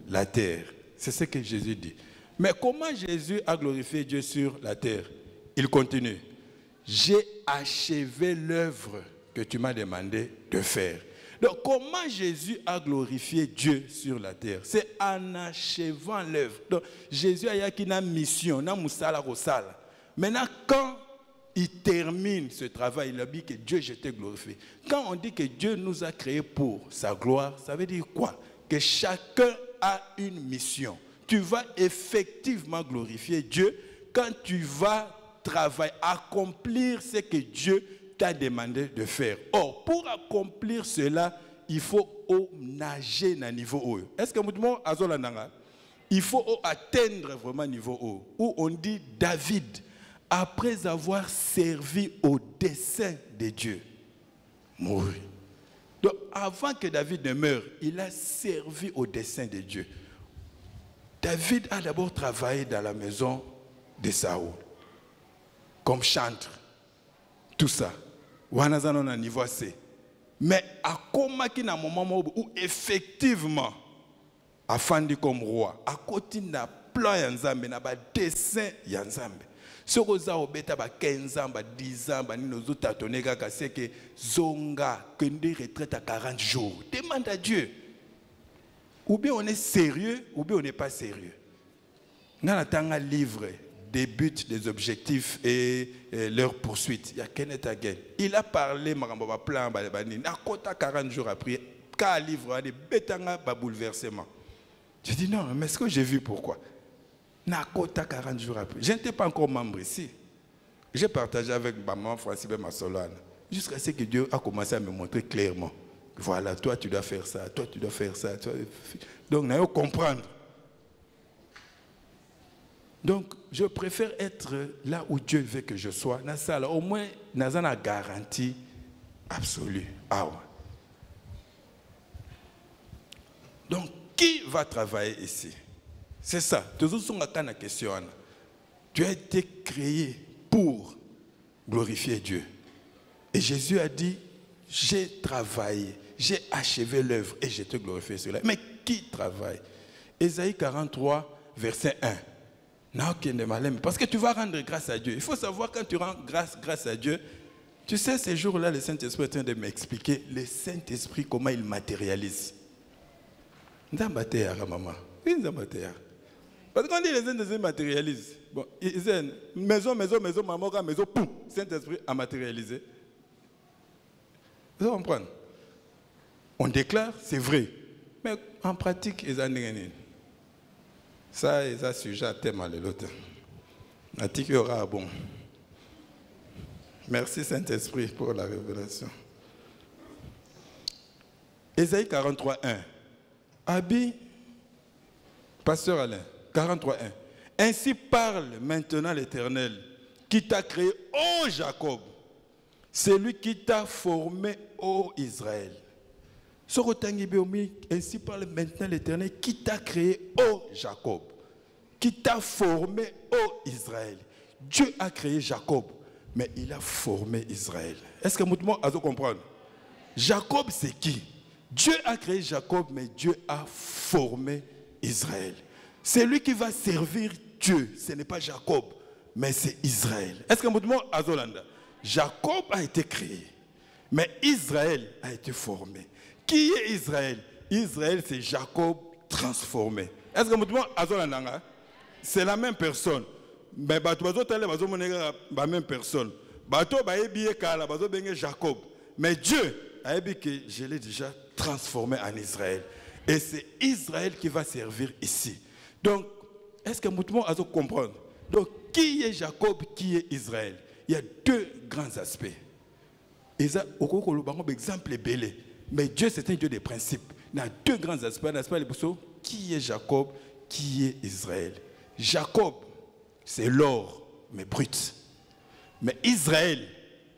la terre. C'est ce que Jésus dit. Mais comment Jésus a glorifié Dieu sur la terre? Il continue. J'ai achevé l'œuvre que tu m'as demandé de faire. Donc, comment Jésus a glorifié Dieu sur la terre? C'est en achevant l'œuvre. Donc, Jésus a une mission, une moussala rosala. Maintenant, quand il termine ce travail, il a dit que Dieu, je t'ai glorifié. Quand on dit que Dieu nous a créés pour sa gloire, ça veut dire quoi? Que chacun a une mission. Tu vas effectivement glorifier Dieu quand tu vas travailler, accomplir ce que Dieu t'a demandé de faire. Or, pour accomplir cela, il faut nager dans le niveau haut. Est-ce que vous avez il faut atteindre vraiment le niveau haut. Où on dit David, après avoir servi au dessein de Dieu, mourit. Donc, avant que David ne meure, il a servi au dessein de Dieu. David a d'abord travaillé dans la maison de Saoul, comme chantre, tout ça. Wanazana niveau C. Mais à un moment où effectivement, afandi comme roi, à côté d'un plan yanzambe, n'a pas dessein yanzambe. Ce que vous avez 15 ans, 10 ans, nous avons c'est que Zonga, que nous retraite à 40 jours. Demande à Dieu. Ou bien on est sérieux, ou bien on n'est pas sérieux. Nous avons un livre des buts, des objectifs et leur poursuite. Il y a Kenneth Hagin. Il a parlé, plan, à 40 jours après, quand livre a des bétanga bouleversement. Je dis non, mais est-ce que j'ai vu pourquoi? Nakota 40 jours après. Je n'étais pas encore membre ici. J'ai partagé avec maman Francis Massolane jusqu'à ce que Dieu a commencé à me montrer clairement. Voilà, toi tu dois faire ça, toi tu dois faire ça. Donc, nous allons comprendre. Donc, je préfère être là où Dieu veut que je sois. Au moins, nous avons une garantie absolue. Ah ouais. Donc, qui va travailler ici? C'est ça. Tu as été créé pour glorifier Dieu. Et Jésus a dit, j'ai travaillé, j'ai achevé l'œuvre et je te glorifie cela. Mais qui travaille? Ésaïe 43, verset 1. Parce que tu vas rendre grâce à Dieu. Il faut savoir quand tu rends grâce à Dieu, tu sais, ces jours-là, le Saint-Esprit est en train de m'expliquer le Saint-Esprit, comment il matérialise. Maman. Parce qu'on dit les Saint-Esprit matérialisent. Bon, maison, maman, maison, poum, Saint-Esprit a matérialisé. Vous comprenez? On déclare, c'est vrai. Mais en pratique, ils ont rien. Ça, ils ont sujet à thème à l'autre. Il y aura bon. Merci Saint-Esprit pour la révélation. Ésaïe 43, 1. Abi, Pasteur Alain, 43, 1. Ainsi parle maintenant l'Éternel, qui t'a créé, ô Jacob, celui qui t'a formé, ô Israël. Ainsi parle maintenant l'Éternel, qui t'a créé, ô Jacob, qui t'a formé, ô Israël. Dieu a créé Jacob, mais il a formé Israël. Est-ce que vous comprenez? Jacob, c'est qui? Dieu a créé Jacob, mais Dieu a formé Israël. C'est lui qui va servir Dieu. Ce n'est pas Jacob, mais c'est Israël. Est-ce que vous dites Azolanda? Jacob a été créé, mais Israël a été formé. Qui est Israël? Israël, c'est Jacob transformé. Est-ce que vous dites Azolanda? C'est la même personne. Mais la même personne. Jacob. Mais Dieu a dit que je l'ai déjà transformé en Israël. Et c'est Israël qui va servir ici. Donc, est-ce que vous comprenez? Donc, qui est Jacob, qui est Israël? Il y a deux grands aspects. Et ça, exemple est belé. Mais Dieu, c'est un Dieu des principes. Il y a deux grands aspects. Qui est Jacob, qui est Israël? Jacob, c'est l'or, mais brut. Mais Israël,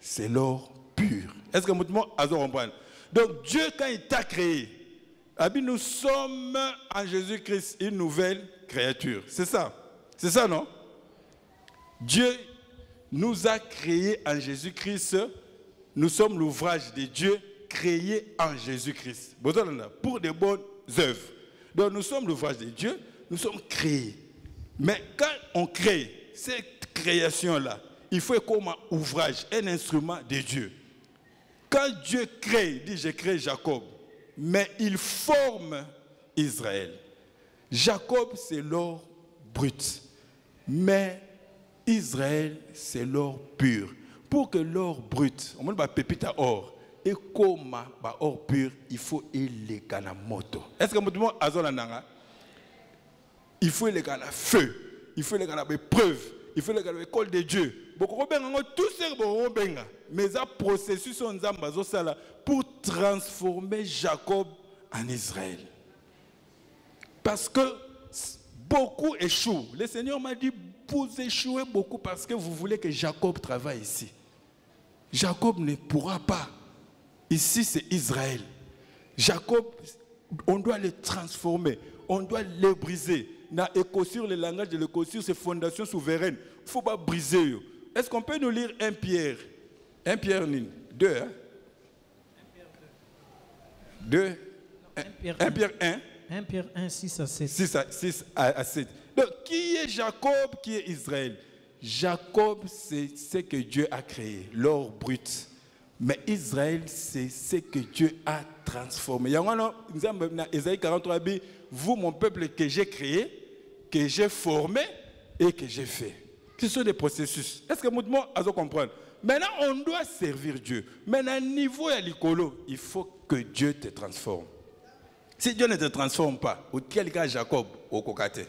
c'est l'or pur. Est-ce que vous comprenez? Donc, Dieu, quand il t'a créé, nous sommes en Jésus-Christ une nouvelle créature. C'est ça. C'est ça, non? Dieu nous a créés en Jésus-Christ. Nous sommes l'ouvrage de Dieu créé en Jésus-Christ. Pour de bonnes œuvres. Donc nous sommes l'ouvrage de Dieu. Nous sommes créés. Mais quand on crée cette création-là, il faut comme un ouvrage, un instrument de Dieu. Quand Dieu crée, il dit je crée Jacob, mais il forme Israël. Jacob, c'est l'or brut, mais Israël, c'est l'or pur. Pour que l'or brut, on va pépite à or, et comme or pur, il faut les moto. Est-ce que vous avez il faut les feu, il faut les preuve, il faut les l'école de Dieu. Tout ce mais un processus pour transformer Jacob en Israël. Parce que beaucoup échouent. Le Seigneur m'a dit, vous échouez beaucoup parce que vous voulez que Jacob travaille ici. Jacob ne pourra pas. Ici, c'est Israël. Jacob, on doit le transformer. On doit le briser. Sur le langage de l'écosur, c'est fondation souveraine. Il ne faut pas briser. Est-ce qu'on peut nous lire 1 Pierre 1 Pierre 2, hein? 2. 1 Pierre 1. 1 Pierre 1, 6 à 7. 6 à 7. Donc, qui est Jacob, qui est Israël? Jacob, c'est ce que Dieu a créé, l'or brut. Mais Israël, c'est ce que Dieu a transformé. Isaïe 43, vous, mon peuple que j'ai créé, que j'ai formé et que j'ai fait. Ce sont des processus. Est-ce que vous comprenez? Maintenant, on doit servir Dieu. Maintenant, niveau à l'icolo, il faut que Dieu te transforme. Si Dieu ne te transforme pas, au quel cas Jacob, au kokate.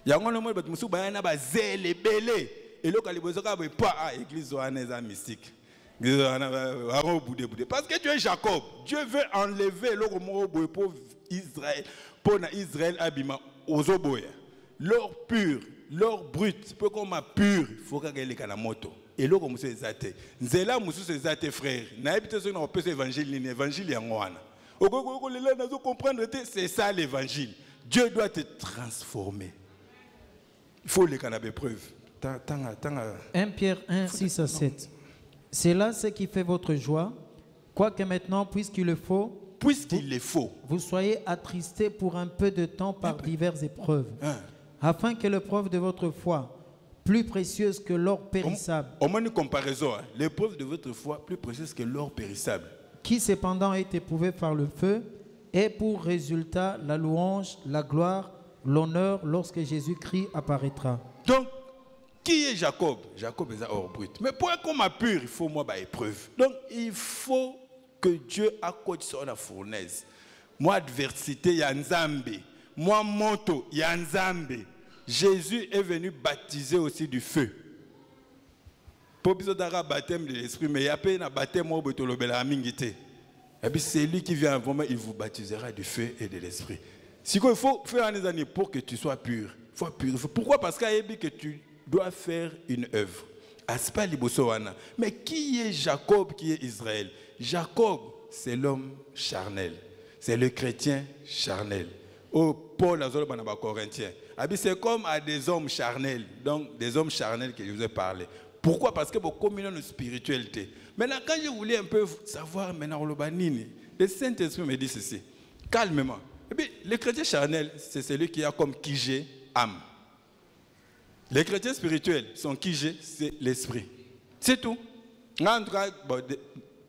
Il y a un moment où il y a zèle belé. Et là, il y a pas l'église mystique. Parce que tu es Jacob. Dieu veut enlever le pour Israël. Pour Israël, abima aux oboya. L'or pur, l'or brut, peu comme pur, il faut qu'il y ait la moto. Et là, comme c'est zate. Nzela musu c'est zate frère. Na ebite so na pese évangile ni évangile ya ngwana. Okoko lela nazo comprendre c'est ça l'évangile. Dieu doit te transformer. Il faut les canapés preuves. 1 Pierre 1, 6 à 7. C'est là ce qui fait votre joie, quoique maintenant, puisqu'il le faut, vous soyez attristés pour un peu de temps par diverses épreuves, afin que l'épreuve de votre foi, plus précieuse que l'or périssable, au moins une comparaison, l'épreuve de votre foi plus précieuse que l'or périssable, qui cependant est éprouvée par le feu, ait pour résultat la louange, la gloire, l'honneur lorsque Jésus-Christ apparaîtra. Donc, qui est Jacob? Jacob est un or brut. Mais pour être comme pur, il faut moi épreuve. Donc, il faut que Dieu accorde sur la fournaise. Moi, adversité, il y a Nzambe. Moi, moto, il y a Nzambe. Jésus est venu baptiser aussi du feu. Pour besoin d'un baptême de l'esprit, mais il y a pas un baptême au Betolobela Amingité. Et puis c'est lui qui vient vraiment, il vous baptisera du feu et de l'esprit. Si il faut faire des années pour que tu sois pur. Faut purifier. Pourquoi? Parce qu'il y a que tu dois faire une œuvre. Aspa libosowana. Mais qui est Jacob, qui est Israël? Jacob, c'est l'homme charnel. C'est le chrétien charnel. Oh, Paul a dit aux Corinthiens. C'est comme à des hommes charnels. Donc, des hommes charnels que je vous ai parlé. Pourquoi? Parce que pour communion de spiritualité. Maintenant, quand je voulais un peu savoir, maintenant, le Saint-Esprit me dit ceci. Calmement. Et puis, le chrétien charnel, c'est celui qui a comme Kijé, âme. Les chrétiens spirituels sont Kijé, c'est l'esprit. C'est tout. En tout cas,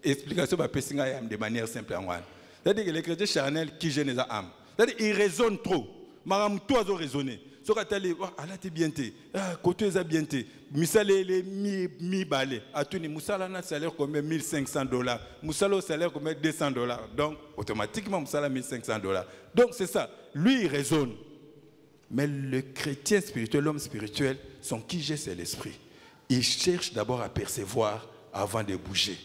explication de manière simple. C'est-à-dire que les chrétiens charnels, Kijé n'est pas âme. C'est-à-dire qu'ils raisonnent trop. Madame, toi, tu as raisonné. Si tu as dit, ah, là, tu es bien, côté, tu es bien. Misale, les mi-balais. À tout niveau, Moussala a un salaire comme $1,500. Moussala a un salaire comme $200. Donc, automatiquement, Moussala a $1,500. Donc, c'est ça. Lui, il raisonne. Mais le chrétien spirituel, l'homme spirituel, son Kijé, c'est l'esprit. Il cherche d'abord à percevoir avant de bouger.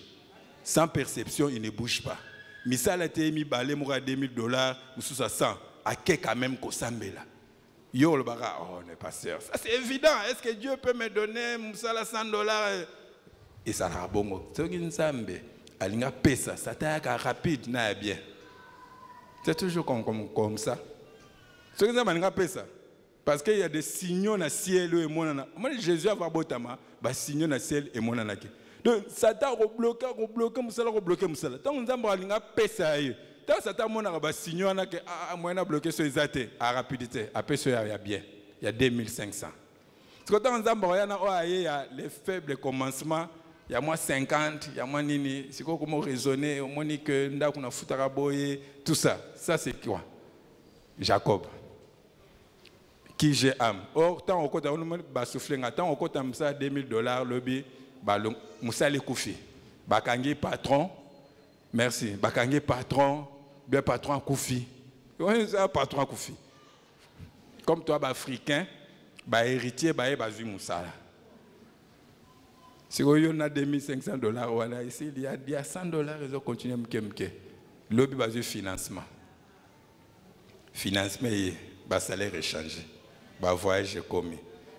Sans perception, il ne bouge pas. Misala a été mi-balais, moura $2,000, Moussala 100. À qui quand même qu'on s'en met là? Yo le baga, oh, on n'est pas sûr. Ça c'est évident. Est-ce que Dieu peut me donner Moussala $100? Et ça n'a bon. C'est une sambe. Alinga pesa, ça t'a rapide, n'a bien. C'est toujours comme ça. C'est une sambe pesa. Parce qu'il y a des signaux dans le ciel et mon ana. Moi Jésus a botama, bah signaux dans le ciel et mon anaki. Donc ça t'a rebloqué Moussala. Tant on s'en alinga pesa. Tant ça t'a mon araba signaux anaki, moi na bloqué sur les athées à rapidité, après ça y a bien. il y a 2500. Parce que dans il y a les faibles commencements, il y a moins 50, il y a moins nini, c'est quoi comment raisonner, au moins que ndakuna futaraboye, tout ça. Ça c'est quoi? Jacob. Qui j'ai âme. Or, tant au côté, on va souffler, tant au côté, ça $2000, lobby, Moussa le Koufi. Bakangi patron, merci. Bakangi patron, bien patron Koufi. Oui, c'est un patron Koufi. Comme toi, africain, héritier, bazu Moussa. Si on a $2500, voilà, ici, il y a $100, ils ont continué à me lobby bazu financement. Financement, salaire échangé. Voyage commis.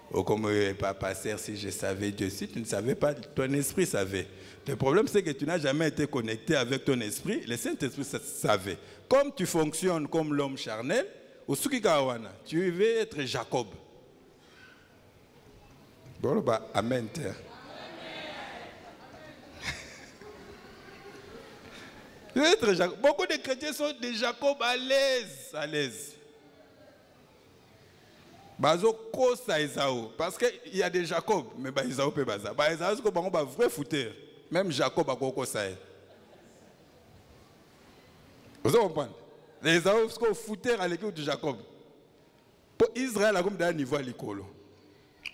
Comme pas passer si je savais Dieu. Si tu ne savais pas, ton esprit savait. Le problème, c'est que tu n'as jamais été connecté avec ton esprit. Le Saint-Esprit savait. Comme tu fonctionnes comme l'homme charnel, tu veux être Jacob. Bon, amen. Tu veux être Jacob. Beaucoup de chrétiens sont des Jacob à l'aise. À l'aise. Parce qu'il y a des Jacob, mais Esaü peut pas ça. Esaü c'est un vrai fouteur. Même Jacob a beaucoup ça. Vous comprenez? Les Esaü c'est un fouteur à l'équipe de Jacob. Pour Israël, comme d'un niveau à l'école.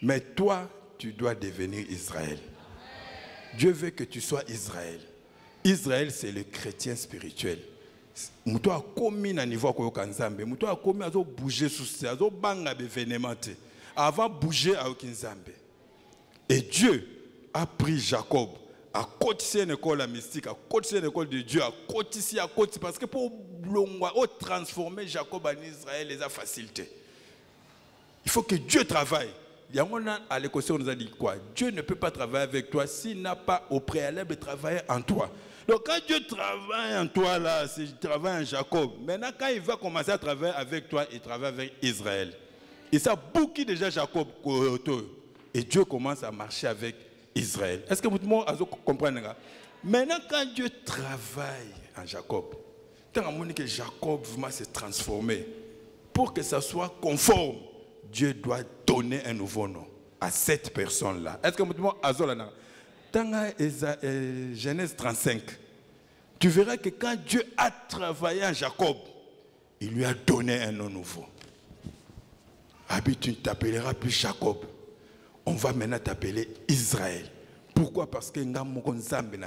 Mais toi, tu dois devenir Israël. Dieu veut que tu sois Israël. Israël, c'est le chrétien spirituel. Muto a commis à niveau ko kanzambe, muto a commis à bouger sous ça, à banga événement avant bouger à Okinzambe. Et Dieu a pris Jacob à cotiser une école mystique, à cotiser une école de Dieu, à cotiser parce que pour transformer Jacob en Israël les a facilité. Il faut que Dieu travaille. À l'école, on nous a dit quoi? Dieu ne peut pas travailler avec toi s'il n'a pas au préalable travaillé en toi. Donc quand Dieu travaille en toi là, c'est travaille en Jacob. Maintenant quand il va commencer à travailler avec toi, il travaille avec Israël. Il s'est bouqué déjà Jacob. Et Dieu commence à marcher avec Israël. Est-ce que vous comprenez? Maintenant quand Dieu travaille en Jacob, tant que Jacob va se transformer, pour que ça soit conforme, Dieu doit donner un nouveau nom à cette personne-là. Est-ce que vous comprenez? Dans Genèse 35, tu verras que quand Dieu a travaillé en Jacob, il lui a donné un nom nouveau. Tu ne t'appelleras plus Jacob. On va maintenant t'appeler Israël. Pourquoi? Parce que Nzambe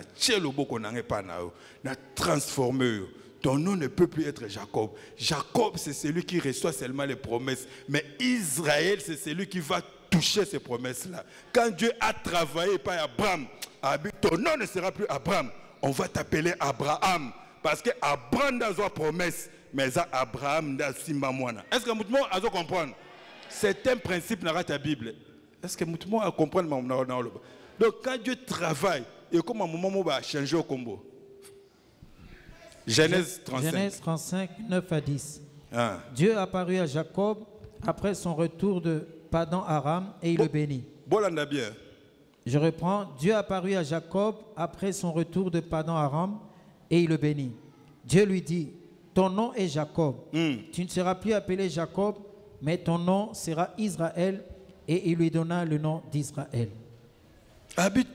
n'a transformé. Ton nom ne peut plus être Jacob. Jacob, c'est celui qui reçoit seulement les promesses. Mais Israël, c'est celui qui va toucher ces promesses-là. Quand Dieu a travaillé par Abraham, ton nom ne sera plus Abraham. On va t'appeler Abraham. Parce que Abraham a une promesse, mais Abraham a Simbamoana. Est-ce que vous pouvez comprendre? C'est un principe dans ta Bible. Est-ce que vous pouvez comprendre? Donc quand Dieu travaille, et comment moment va changer au combo? Genèse 35, 9 à 10. Ah. Dieu apparut à Jacob après son retour de Padan Aram et il le bénit. Bien. Je reprends. Dieu apparut à Jacob après son retour de Padan Aram et il le bénit. Dieu lui dit, ton nom est Jacob. Tu ne seras plus appelé Jacob, mais ton nom sera Israël. Et il lui donna le nom d'Israël.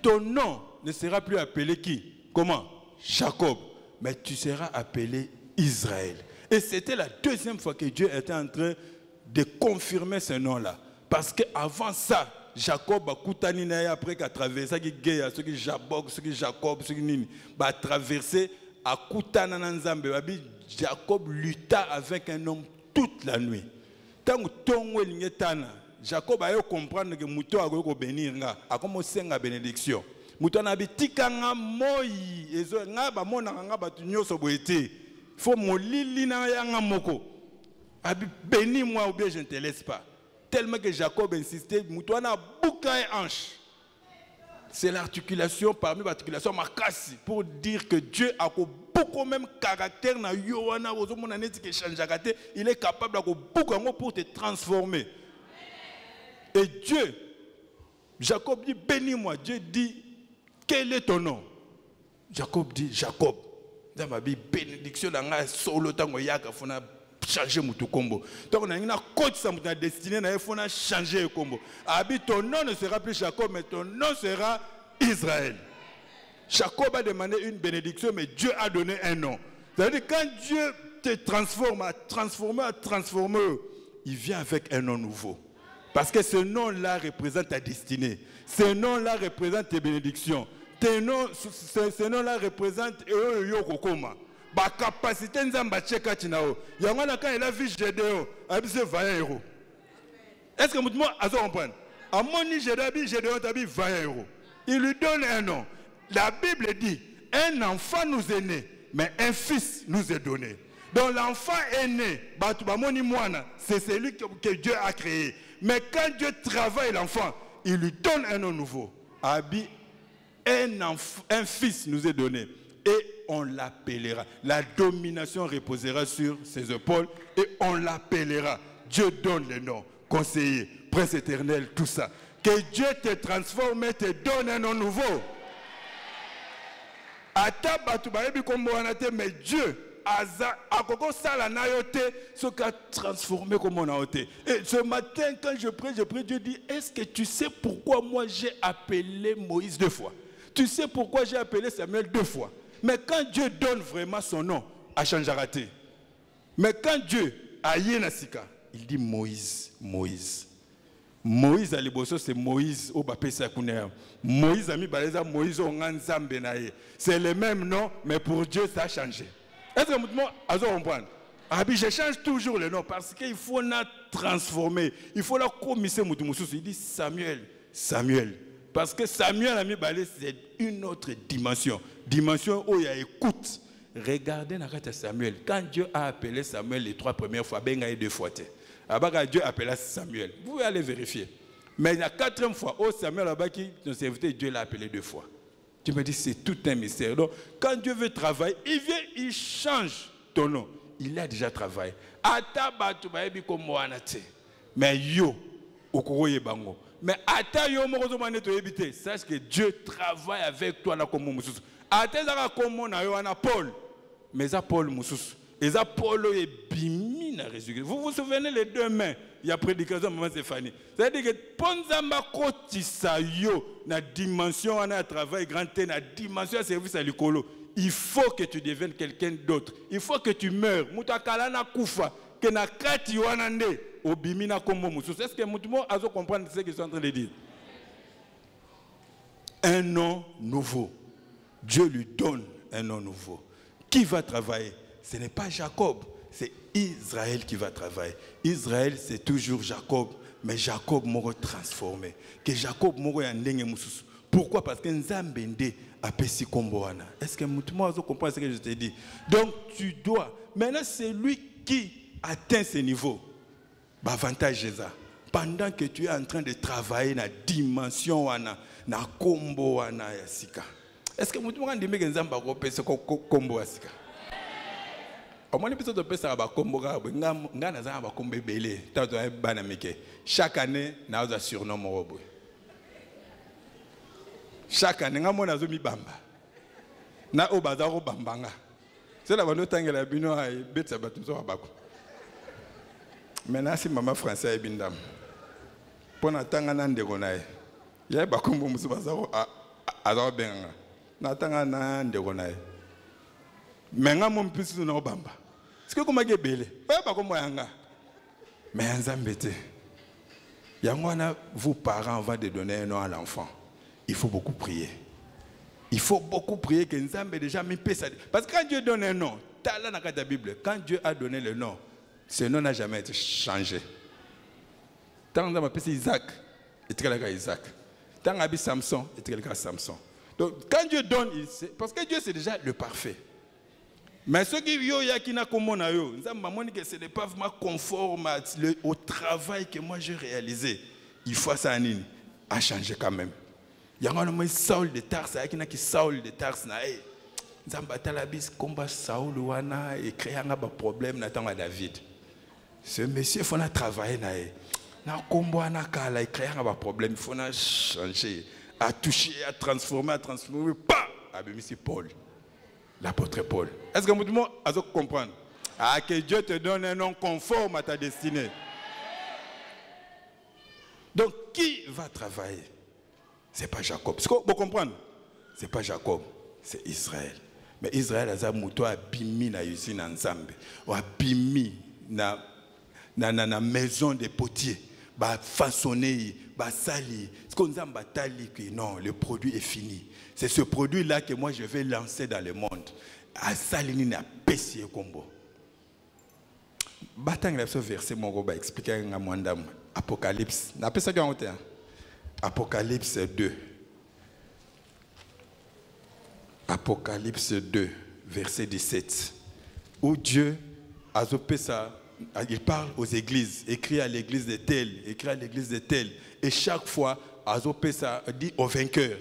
Ton nom ne sera plus appelé qui? Comment? Jacob. Mais tu seras appelé Israël. Et c'était la deuxième fois que Dieu était en train de confirmer ce nom-là. Parce qu'avant ça, Jacob a coutani après qu'il a traversé, ce qui Jabok, ce qui Jacob, ce qui a traversé, a coutana Nzambe. Jacob lutta avec un homme toute la nuit. Tant que Tongo Lingetana, Jacob a comprendre que Mouto a bénir, a commencé à bénédiction. Mutana bitika nga moi ezo nga ba mona nga ba tunyoso boete faut molili na ya nga moko abi bénis moi ou bien je ne te laisse pas tellement que Jacob insistait mutana bouka et hanche. C'est l'articulation parmi l'articulation makasi pour dire que Dieu a beaucoup même caractère na yoana ozo mona neti ke chanjakate il est capable de beaucoup pour te transformer. Et Dieu Jacob dit bénis moi. Dieu dit quel est ton nom? Jacob dit Jacob. Dans ma Bible, bénédiction dans la solo tango yaka fona changer mon combo. Donc on a une côte ça mon destiné il faut changer le combo. Abi ton nom ne sera plus Jacob mais ton nom sera Israël. Jacob a demandé une bénédiction mais Dieu a donné un nom. C'est-à-dire quand Dieu te transforme, à transformer, il vient avec un nom nouveau. Parce que ce nom-là représente ta destinée. Ce nom-là représente tes bénédictions. Ce nom-là représente la capacité de Nzamba Tinao. Yamana quand il a vu Gédéon, il a dit 20 euros. Est-ce que vous comprenez? À mon Gédéon a dit 20 euros. Il lui donne un nom. La Bible dit, un enfant nous est né, mais un fils nous est donné. Donc l'enfant est né, c'est celui que Dieu a créé. Mais quand Dieu travaille l'enfant, il lui donne un nom nouveau. Abi, un fils nous est donné. Et on l'appellera. La domination reposera sur ses épaules. Et on l'appellera. Dieu donne le nom. Conseiller, prince éternel, tout ça. Que Dieu te transforme et te donne un nom nouveau. Mais Dieu a transformé comme on a été. Et ce matin, quand je prie, Dieu dit, est-ce que tu sais pourquoi moi j'ai appelé Moïse 2 fois? Tu sais pourquoi j'ai appelé Samuel 2 fois? Mais quand Dieu donne vraiment son nom, à Chanjarate. Mais quand Dieu a Yenasika, il dit Moïse, Moïse. Moïse à l'Iboso, c'est Moïse au Bapesa Kouner. Moïse a mis Baleza, Moïse au Nganzambenaye. C'est le même nom, mais pour Dieu, ça a changé. Est-ce que vous comprenez? Je change toujours le nom parce qu'il faut la transformer. Il faut la commisser. Il dit Samuel, Samuel. Parce que Samuel a mis Baleza, c'est une autre dimension. Dimension où il y a écoute. Regardez Samuel. Quand Dieu a appelé Samuel les 3 premières fois, ben il y a 2 fois. Dieu appela Samuel. Vous pouvez aller vérifier. Mais la 4e fois, Samuel qui nous invité, Dieu l'a appelé 2 fois. Tu me dis, c'est tout un mystère. Donc, quand Dieu veut travailler, il vient, il change ton nom. Il a déjà travaillé. Mais yo, mais sache que Dieu travaille avec toi. Paul. Mais Paul Moussous. Et ça, Paul est bimi na résurrection. Vous vous souvenez les 2 mains? Il y a prédication, maman Stéphanie. C'est-à-dire que Ponzamba Kotisa yo, na dimension, on a un travail grand, na dimension, service à l'écolo. Il faut que tu deviennes quelqu'un d'autre. Il faut que tu meurs. Moutakala na kufa, que na kati wanande, au bimi na kombo moussous. Est-ce que Moutmo a comprendre ce que je suis en train de dire? Un nom nouveau. Dieu lui donne un nom nouveau. Qui va travailler? Ce n'est pas Jacob, c'est Israël qui va travailler. Israël, c'est toujours Jacob, mais Jacob m'a transformé. Que Jacob m'a rendu moussous. Pourquoi? Parce que Nzambende a péché komboana. Est-ce que moi je comprends ce que je te dis? Donc tu dois. Maintenant, c'est lui qui atteint ce niveau. Avantage c'est ça. Pendant que tu es en train de travailler dans la dimension wana, na kombo wana yasika. Est-ce que moi je dis que Nzamba ko péché kombo yasika? Chaque année, nous avons un surnom. Chaque année, nous avons un bamba. Nous avons un bambanga. C'est la bonne temps que la bino a bête sa bâton sur Abako. Maintenant, c'est maman française et bindam. Pour n'attendre un an de Gonaï. Il y a un bakombo moussou à Benga. N'attendre un an de Gonaï. Mais nga mon plus no bamba. Est-ce que comment gebele? Pas comme moi nga. Mais Nzambete. Yangwana vous parents avant de donner un nom à l'enfant. Il faut beaucoup prier. Il faut beaucoup prier que Nzambe déjà mis ça. Parce que quand Dieu donne un nom, t'as là dans la Bible, quand Dieu a donné le nom, ce nom n'a jamais été changé. Tant qu'on a appelé Isaac, et tu as Isaac. Tant qu'on a appelé Samson, et tu as Samson. Donc quand Dieu donne, parce que Dieu c'est déjà le parfait. Mais ceux qui n'ont que ce n'est pas vraiment conforme au travail que moi j'ai réalisé. Il faut ça à changer quand même. Il y a un Saul de Tars, il y a qui Saul de Tars. Zambatalabis combat Saul wana et créer un problème n'attend à David. Ce monsieur il faut travailler na combat na kala et créer un problème, il faut changer, à toucher, à transformer, pas. Ah ben c'est Paul. L'apôtre Paul. Est-ce que vous comprenez? Ah, que Dieu te donne un nom conforme à ta destinée. Donc, qui va travailler? Ce n'est pas Jacob. Vous comprenez? Ce n'est pas Jacob, c'est Israël. Mais Israël a mouto abimi na yusi na nzambe. Ou abimi na maison des potiers. Ba façonné, ba sali. Ce qu'on a batali que non, le produit est fini. C'est ce produit-là que moi je vais lancer dans le monde. A salini na pesi combo. Batang ce verset mon go ba expliquer nga mwandam. Apocalypse. Na pesa ka ngote. Apocalypse 2. Apocalypse 2, verset 17. Où Dieu a zopé ça. Il parle aux églises, écrit à l'église de telle, écrit à l'église de telle. Et chaque fois, Azopesa dit aux vainqueurs.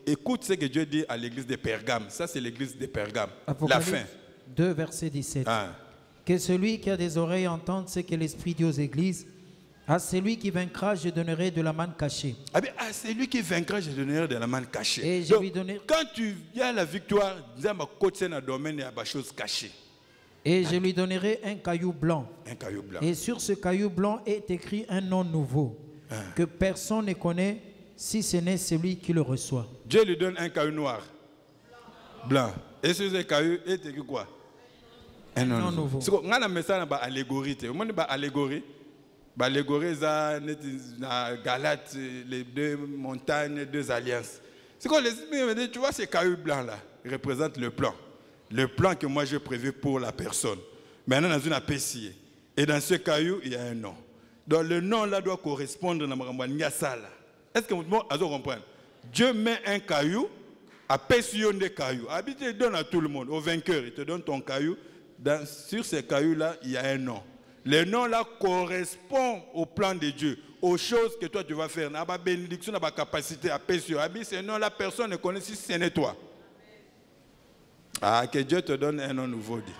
Écoute ce que Dieu dit à l'église de Pergame. Ça, c'est l'église de Pergame. La fin. 2, verset 17. Ah. Que celui qui a des oreilles entende ce que l'Esprit dit aux églises. À celui qui vaincra, je donnerai de la manne cachée. Ah bien, à celui qui vaincra, je donnerai de la manne cachée. Et je lui donnerai... Quand tu viens à la victoire, il y a un domaine, il y a des choses cachées. Et je lui donnerai un caillou blanc. Un caillou blanc. Et sur ce caillou blanc est écrit un nom nouveau, que personne ne connaît, si ce n'est celui qui le reçoit. Dieu lui donne un caillou noir, blanc. Et sur ce caillou est écrit quoi? Un nom nouveau. On a un message dans l'allégorie. On a une allégorie. L'allégorie, c'est Galate, les deux montagnes, deux alliances. C'est quoi l'esprit me dit, tu vois, ces cailloux blancs-là représentent le plan. Le plan que moi j'ai prévu pour la personne. Maintenant, dans une apécie. Et dans ce caillou, il y a un nom. Donc le nom-là doit correspondre à la sala. Est-ce que vous comprenez? Dieu met un caillou, apécie des cailloux. Il te donne à tout le monde, au vainqueur, il te donne ton caillou. Sur ce caillou-là, il y a un nom. Le nom-là correspond au plan de Dieu, aux choses que toi tu vas faire. La bénédiction, la capacité à paix sur Abi, ce nom-là, personne ne connaît si ce n'est toi. Ah, que Dieu te donne un nom nouveau. Dit.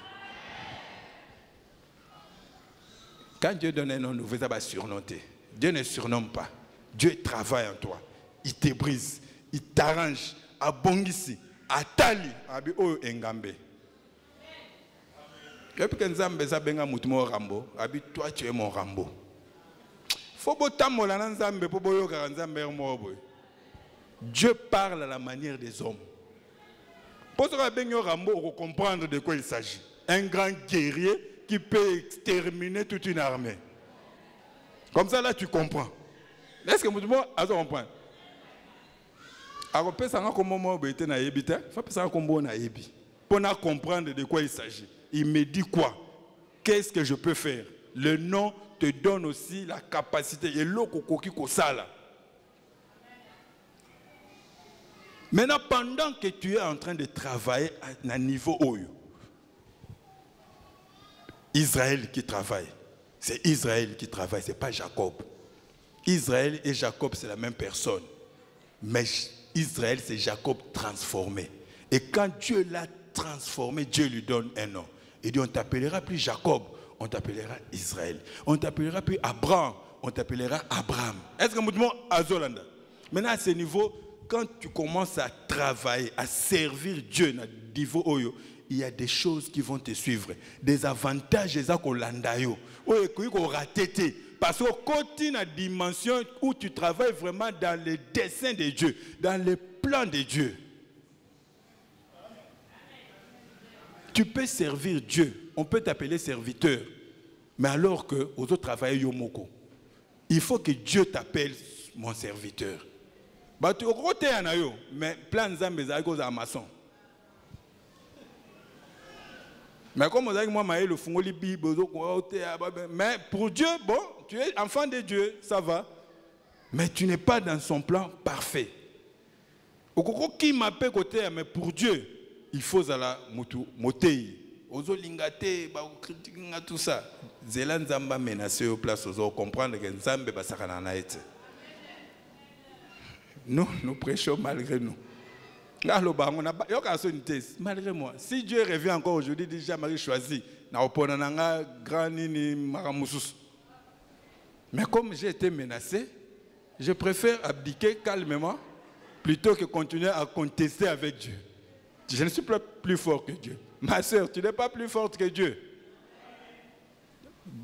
Quand Dieu donne un nom nouveau, ça va surnoter. Dieu ne surnomme pas. Dieu travaille en toi. Il te brise, il t'arrange, à Bongisi, à Tali, à Bio Engambe. Et puis quand Nzambe zabenga mutumo Rambo, abi toi tu es mon Rambo. Faut botam la Nzambe pour boyoka Nzambe mo. Dieu parle à la manière des hommes. Pour que benyo Rambo on comprendre de quoi il s'agit. Un grand guerrier qui peut exterminer toute une armée. Comme ça là tu comprends. Est-ce que mutumo azo comprendre? Alors peut ça comme moi bete na yebita, faut ça comme na yebi. Pour comprendre de quoi il s'agit. Il me dit quoi? Qu'est-ce que je peux faire? Le nom te donne aussi la capacité. Et l'autre qui sala. Maintenant, pendant que tu es en train de travailler à un niveau haut, Israël qui travaille. C'est Israël qui travaille, ce n'est pas Jacob. Israël et Jacob, c'est la même personne. Mais Israël, c'est Jacob transformé. Et quand Dieu l'a transformé, Dieu lui donne un nom. Il dit, on ne t'appellera plus Jacob, on t'appellera Israël. On ne t'appellera plus Abraham, on t'appellera Abraham. Est-ce que vous dites Azolanda? Maintenant, à ce niveau, quand tu commences à travailler, à servir Dieu, il y a des choses qui vont te suivre. Des avantages, parce que quand tu as une dimension où tu travailles vraiment dans le dessein de Dieu, dans le plan de Dieu. Tu peux servir Dieu. On peut t'appeler serviteur. Mais alors que aux autres travaillent Yomoko. Il faut que Dieu t'appelle mon serviteur. Bah tu mais plein de gens à maçon. Mais comme vous avez moi le fungoli Bible, mais pour Dieu, bon, tu es enfant de Dieu, ça va. Mais tu n'es pas dans son plan parfait. Qui m'appelle côté, mais pour Dieu. Il faut la motei. Ozo lingate, ba critiquer tout ça. Zélan Zamba menacé au place ozo comprendre que Nzambe ba sakana na ete. Nous prêchons malgré nous. Malgré moi, si Dieu revient encore aujourd'hui, déjà Marie choisi, na oponananga grand nini maramusus. Mais comme j'ai été menacé, je préfère abdiquer calmement plutôt que continuer à contester avec Dieu. Je ne suis pas plus fort que Dieu. Ma soeur, tu n'es pas plus forte que Dieu.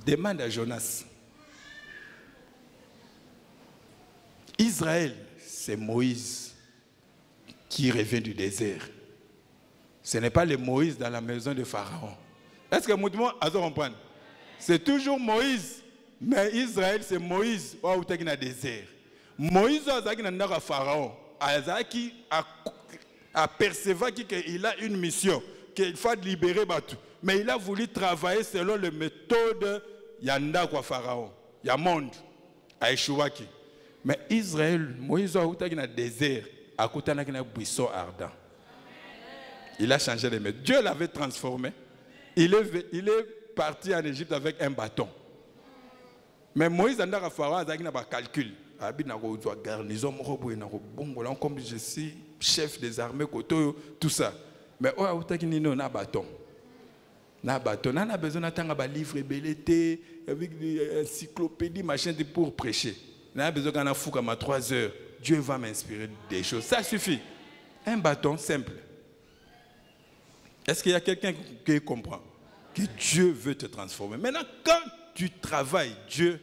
Demande à Jonas. Israël, c'est Moïse qui revient du désert. Ce n'est pas le Moïse dans la maison de Pharaon. Est-ce que vous comprenez? C'est toujours Moïse. Mais Israël, c'est Moïse qui est dans le désert. Moïse est dans le Pharaon. Il a perçu qu'il a une mission, qu'il faut libérer Batou. Mais il a voulu travailler selon les méthodes Yanda kwa Pharaon. Il y a monde à Échouaki. Mais Israël, Moïse est dans le désert, à côté d'un buisson ardent. Il a changé les méthodes. Dieu l'avait transformé. Il est parti en Égypte avec un bâton. Mais Moïse a fait un calcul. Garnison, comme je suis chef des armées, tout ça. Mais on a un bâton. On a besoin d'un livre belleté, avec des encyclopédies, machin pour prêcher. On a besoin d'un fou comme à 3 heures. Dieu va m'inspirer des choses. Ça suffit. Un bâton simple. Est-ce qu'il y a quelqu'un qui comprend que Dieu veut te transformer? Maintenant, quand tu travailles, Dieu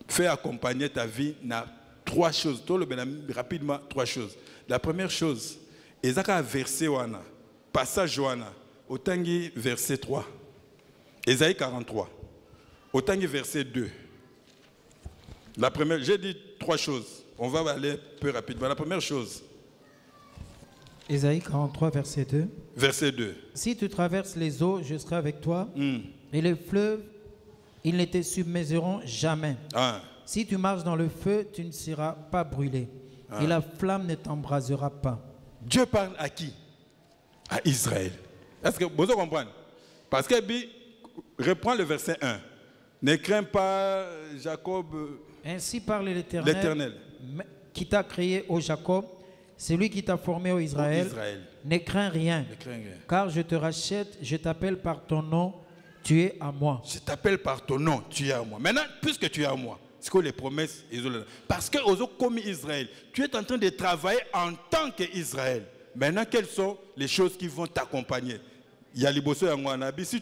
fait accompagner ta vie dans 3 choses. Rapidement, 3 choses. La première chose, Ezaka verset wana, passage wana, Otangi verset 3. Ésaïe 43. Otangi verset 2. La première, j'ai dit 3 choses. On va aller peu rapidement. La première chose. Ésaïe 43, verset 2. Verset 2. Si tu traverses les eaux, je serai avec toi. Et les fleuves, ils ne te submergeront jamais. Si tu marches dans le feu, tu ne seras pas brûlé. Et la flamme ne t'embrasera pas. Dieu parle à qui? À Israël. Est-ce que vous comprenez? Parce que, reprends le verset 1. Ne crains pas, Jacob. Ainsi parle l'Éternel, qui t'a créé, ô Jacob, celui qui t'a formé, ô Israël. Ne crains rien, car je te rachète, je t'appelle par ton nom, tu es à moi. Je t'appelle par ton nom, tu es à moi. Maintenant, puisque tu es à moi, c'est quoi les promesses? Parce que comme Israël, tu es en train de travailler en tant qu'Israël. Maintenant, quelles sont les choses qui vont t'accompagner? Il y a les bossos à moi. Si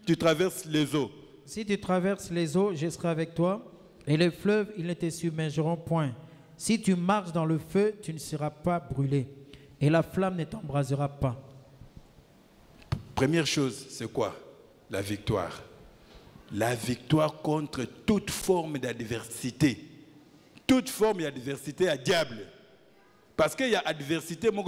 tu traverses les eaux. Si tu traverses les eaux, je serai avec toi. Et les fleuves, ils ne te submergeront point. Si tu marches dans le feu, tu ne seras pas brûlé. Et la flamme ne t'embrasera pas. Première chose, c'est quoi? La victoire. La victoire contre toute forme d'adversité. Toute forme d'adversité à diable. Parce qu'il y a adversité dans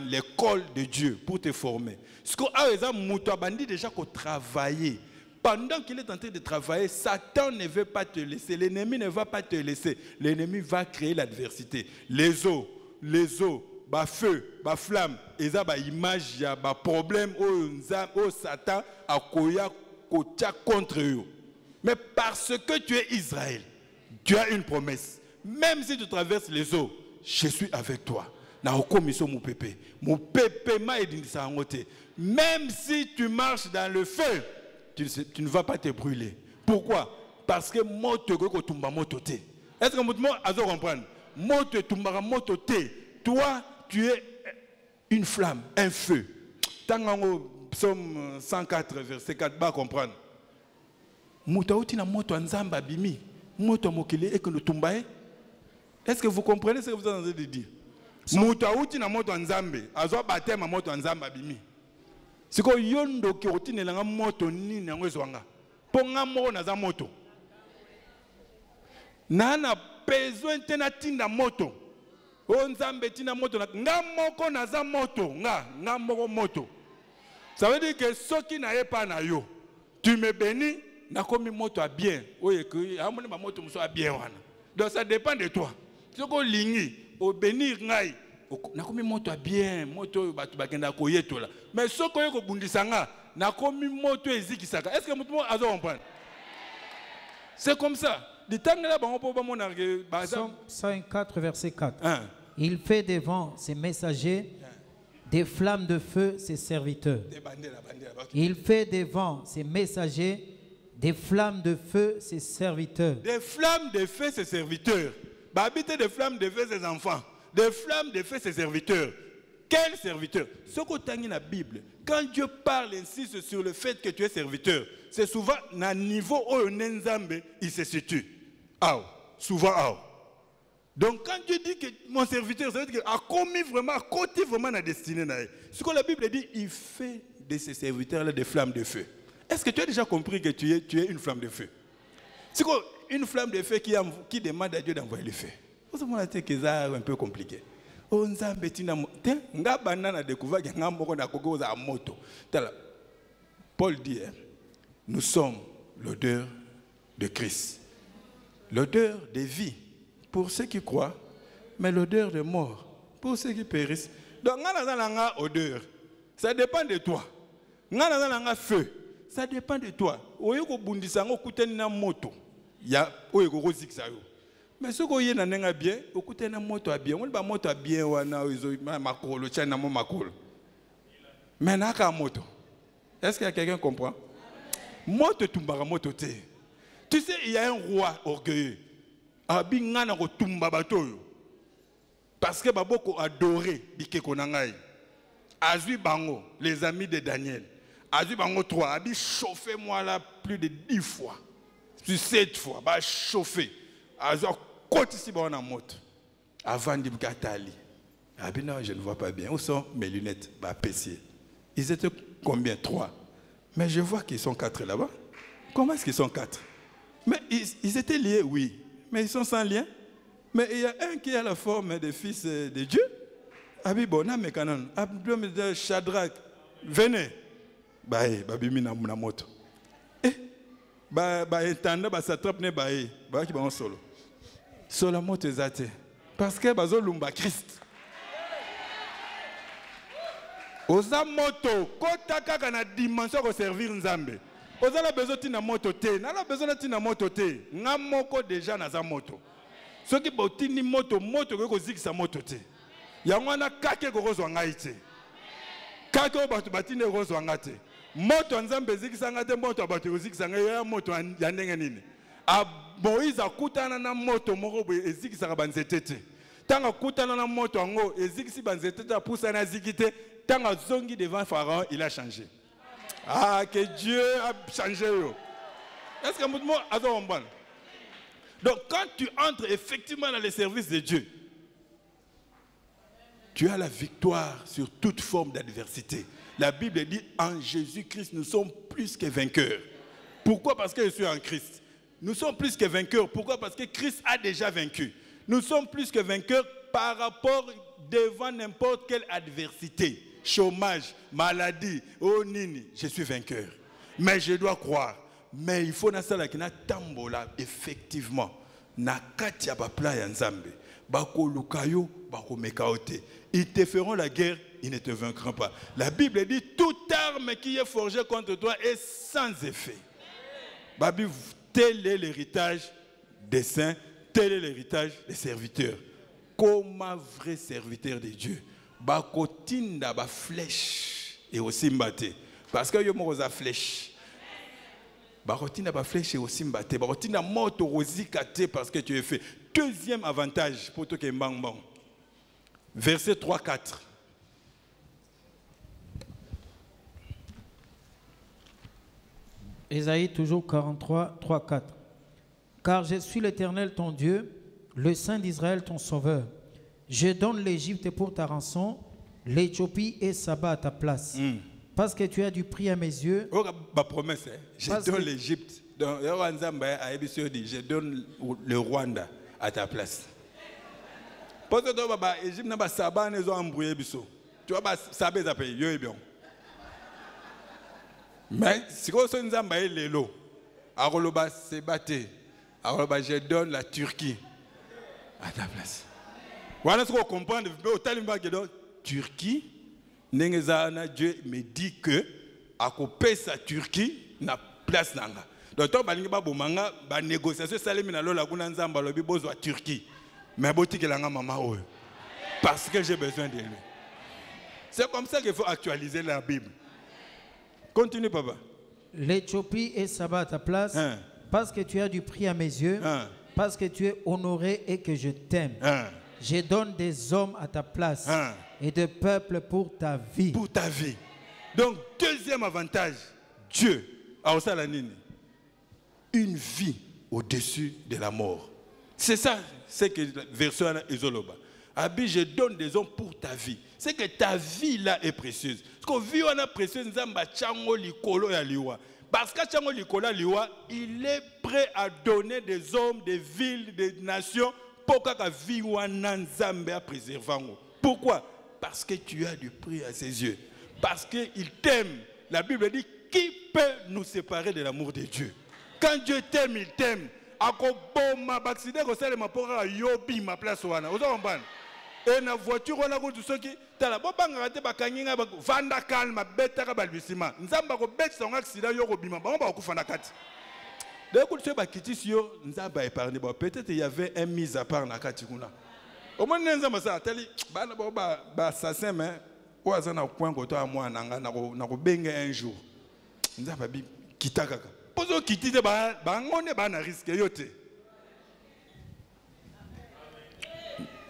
l'école de Dieu pour te former. Ce que déjà travailler. Pendant qu'il est en train de travailler, Satan ne veut pas te laisser. L'ennemi ne va pas te laisser. L'ennemi va créer l'adversité. Les eaux, bah feu, bah flamme, et ça bah image, bah problème, oh Satan a contre eux. Mais parce que tu es Israël, tu as une promesse. Même si tu traverses les eaux, je suis avec toi. Même si tu marches dans le feu, tu ne vas pas te brûler. Pourquoi? Parce que est-ce que vous comprenez? Toi, tu es une flamme, un feu. Psaume 104, verset 4, va comprendre. Est-ce que vous comprenez ce que vous êtes en train de dire? Moutaouti na moto nzambe, azo batema moto nzamba bimi. Siko yondo ki otine langa moto nini yango ezwanga. Ponga moko na za moto. Nana besoin tena tinda moto. O nzambe tina moto na nga moko na za moto, nga moko moto. Ça veut dire que ceux qui n'aient pas na yo, tu me bénis, na komi moto a bien. Oye que amone ma moto muso a bien wana. Donc ça dépend de toi. Soko lingi au bénir ngai nakomi moto bien moto batu bakenda koyetola mais soko yeko bundisanga nakomi moto ezikisaka. Est-ce que mutu azo comprendre? C'est comme ça. Psaume 104 verset 4. Il fait des vents ses messagers, des flammes de feu ses serviteurs. Il fait des vents ses messagers, des flammes de feu ses serviteurs. Des flammes de feu ses serviteurs. Habiter des flammes de feu ses enfants. Des flammes de feu ses serviteurs. Quels serviteurs? Ce qu'on a dans la Bible, quand Dieu parle, insiste sur le fait que tu es serviteur, c'est souvent à un niveau où il se situe. Souvent. Donc quand Dieu dit que mon serviteur, ça veut dire qu'il a commis vraiment, à côté vraiment la destinée. Ce que la Bible dit, il fait de ses serviteurs des flammes de feu. Est-ce que tu as déjà compris que tu es une flamme de feu? C'est quoi une flamme de feu qui demande à Dieu d'envoyer le feu? Vous savez que c'est un peu compliqué. Paul dit, nous sommes l'odeur de Christ. L'odeur de vie pour ceux qui croient, mais l'odeur de mort pour ceux qui périssent. Donc, odeur, ça dépend de toi. Feu, ça dépend de toi. Mais ce que vous avez bien, vous avez une moto bien. Vous avez une moto bien, vous avez une moto. Mais vous avez une moto. Est-ce que quelqu'un comprend? Moto tumbara moto te. Tu sais, il y a un roi orgueilleux. Parce que Baboko a adoré Bikekonangai. Azui Bango, les amis de Daniel. Azui Bango 3, a chauffé moi là plus de 10 fois. Plus 7 fois, bah chauffé. Azui côté ici en moto. Avant de Gatali. Non, je ne vois pas bien. Où sont mes lunettes? Bah PC. Ils étaient combien? 3. Mais je vois qu'ils sont 4 là-bas. Comment est-ce qu'ils sont 4? Mais ils étaient liés, oui. Mais ils sont sans lien. Mais il y a un qui a la forme des fils de Dieu. Abibona Mekanon. Abdom Shadrach. Venez. Bae, babimina muna moto. Entendre, satrape ne bae. Bae qui va solo. Solo moto zate. Parce que bazo lumba Christ. Oza moto, kota kaka na dimension ko servir Nzambe. Oza la besoin tina moto te, na la besoin tina moto te. Nga moko déjà na za moto. Ce qui botini moto ko zikisa moto te. Yango na kake ko rozwa ngai te. Kake o batu batine rozwa ngate. Moto Nzambe zikisa ngate moto abatu ko zikisa ngai ya moto ya ndenge nini. A Moïse akutana na moto moko bo ezikisa ka banzete te. Tanga kutana na moto ango ezikisi banzete te poussa na zikite. Tant que Zongi devant Pharaon, il a changé. Ah, que Dieu a changé. Est-ce que vous avez? Donc, quand tu entres effectivement dans les services de Dieu, tu as la victoire sur toute forme d'adversité. La Bible dit, en Jésus-Christ, nous sommes plus que vainqueurs. Pourquoi? Parce que je suis en Christ. Nous sommes plus que vainqueurs. Pourquoi? Parce que Christ a déjà vaincu. Nous sommes plus que vainqueurs par rapport devant n'importe quelle adversité. Chômage, maladie, oh nini, je suis vainqueur. Mais je dois croire. Mais il faut que na tambola effectivement na katia ba playa nzambe. Bako lukayo, bako mekaote. Ils te feront la guerre, ils ne te vaincront pas. La Bible dit toute arme qui est forgée contre toi est sans effet. Babi, tel est l'héritage des saints, tel est l'héritage des serviteurs. Comme un vrai serviteur de Dieu. Bakotinda ba flèche et aussi mbaté parce que yo moza flèche bakotinda ba flèche et aussi mbaté bakotinda moto rozikate parce que tu es fait. Deuxième avantage pour toi que mbang bang. Verset 3-4. Ésaïe toujours 43, 3-4. Car je suis l'Éternel ton Dieu, le Saint d'Israël ton Sauveur. Je donne l'Égypte pour ta rançon, l'Éthiopie et Saba à ta place. Parce que tu as du prix à mes yeux. Ma promesse, je donne l'Égypte. Je donne le Rwanda à ta place. Parce que l'Égypte n'a pas Saba, ils ont embrouillé. Tu vois, Saba, ils appellent yo et bien. Mais si vous avez un lélo, je donne la Turquie à ta place. Voilà ce qu'on comprend. Turquie, Dieu me dit que à côté de sa Turquie, na place nanga. Donc toi, ba négociation salemi na lola kuna nzamba lobi bozo Turquie. Mais boti ke langa mama oyo. Parce que j'ai besoin de lui. C'est comme ça qu'il faut actualiser la Bible. Continue, papa. L'Éthiopie et Saba à ta place, parce que tu as du prix à mes yeux, parce que tu es honoré et que je t'aime. Je donne des hommes à ta place et des peuples pour ta vie. Pour ta vie. Donc, deuxième avantage, Dieu a aussi la nini. Une vie au-dessus de la mort. C'est ça, c'est que la version Ezoloba. Abi, je donne des hommes pour ta vie. C'est que ta vie là est précieuse. Parce que vie on a précieuse, parce que Chango Likolo Liwa, il est prêt à donner des hommes, des villes, des nations pour que la vie Nzambe a préservé. Pourquoi? Parce que tu as du prix à ses yeux. Parce qu'il t'aime. La Bible dit, qui peut nous séparer de l'amour de Dieu? Quand Dieu t'aime, il t'aime. Et na voiture on a go tusoki tala bobanga rate bakanginga vanda calme betaka balbisima nzamba ko bet son accident yo ko bima ba ko fanda kati de ko tse ba kitisi yo nzamba épargné ba peut-être il y avait un mise à part na kati kuna au moins nzamba ça tali bana ba assassin mais o azana point ko to amwa nanga na ko benga un jour nzamba bi kitaka pozo kitite ba ngone ba na risque yote.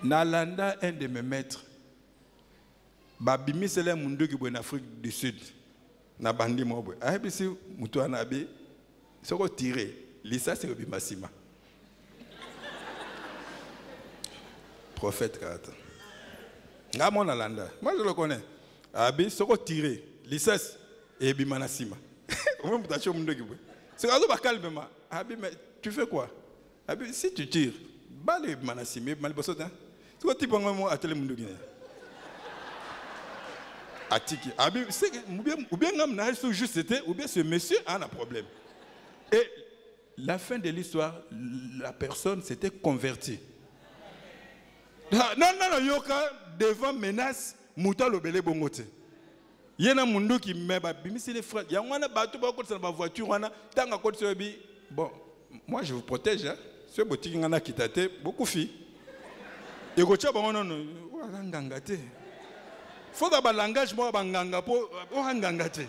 Nalanda, un de mes maîtres, Babimi Selem Munduki en Afrique du Sud, na bandi mobo. Ahebisi mutuana be, soko tiré, lisa c'est Bimasima. Prophète Karata. Ngamo Nalanda, moi je le connais. Abi soko tiré, lisa et Bimanasima. Comment vous t'as Munduki? C'est quand on calmement. Abi mais tu fais quoi? Abi si tu tires, balé Bimanasima, malbosota. C'est quoi tu penses moi à télé Munduki? Atiki. Ou bien juste c'était, ou bien ce monsieur a un problème. Et la fin de l'histoire, la personne s'était convertie. Non, yoka devant menace, mouta lobele bongote. Yena Munduki me ba bimisi les frères. Ya wana bato ba côté sa voiture wana tanga côté sobi. Bon, moi je vous protège hein. Ce boutique ngana kitate beaucoup fi. Et ko tcha bango non, wa nganga te. Faut que le langage soit banganga pour angangate.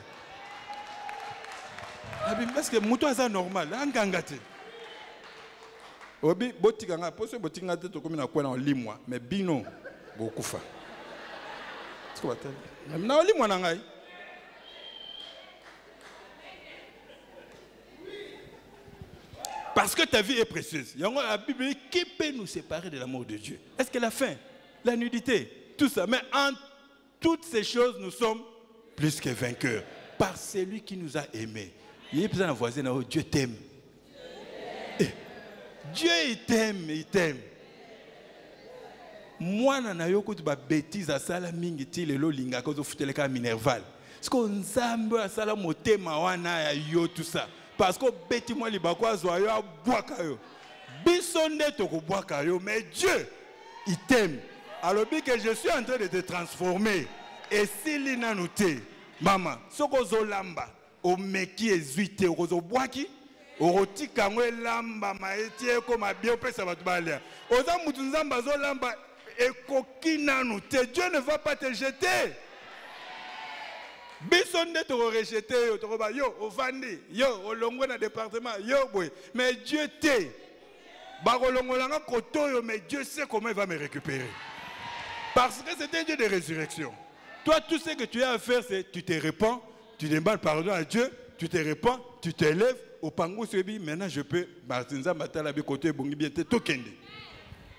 Parce que muto c'est normal, angangate. Obi botikanga, pour ce botikanga to comme na quoi na limwa, mais bino bokufa. C'est quoi tel? Même na limwa na ngai. Parce que ta vie est précieuse. La Bible dit qui peut nous séparer de l'amour de Dieu? Est-ce que la faim, la nudité, tout ça, mais en toutes ces choses, nous sommes plus que vainqueurs par celui qui nous a aimés. Il est besoin de voisin, Dieu t'aime. Dieu il t'aime, il t'aime. Moi, je n'ai pas de bêtises à ça, je le lolinga quand je fais le minerval. Parce que nous avons à ça, tout ça. Parce que bêtis-moi, les bakwa zoyo à boakayo. Bisonde toko boakayo, mais Dieu, il t'aime. Alors que je suis en train de te transformer. Et si l'ina noté, maman, ce que zo lamba, au meki ezuite, au zo boaki, au roti kangwe lamba, maétie comme a biopé ça va te baler. Aux amutunzamba zo lamba, et kokina noté, Dieu ne va pas te jeter. Bisonde te rejeté, yo, au vandi, yo, au longo na département, yo, boy. Mais Dieu t'aime. Barolongolanga kotoyo, mais Dieu sait comment il va me récupérer. Parce que c'est un Dieu de résurrection. Toi, tout ce que tu as à faire, c'est tu te répands, tu demandes pardon à Dieu, tu te répands, tu te lèves, au pangou sebi, maintenant je peux,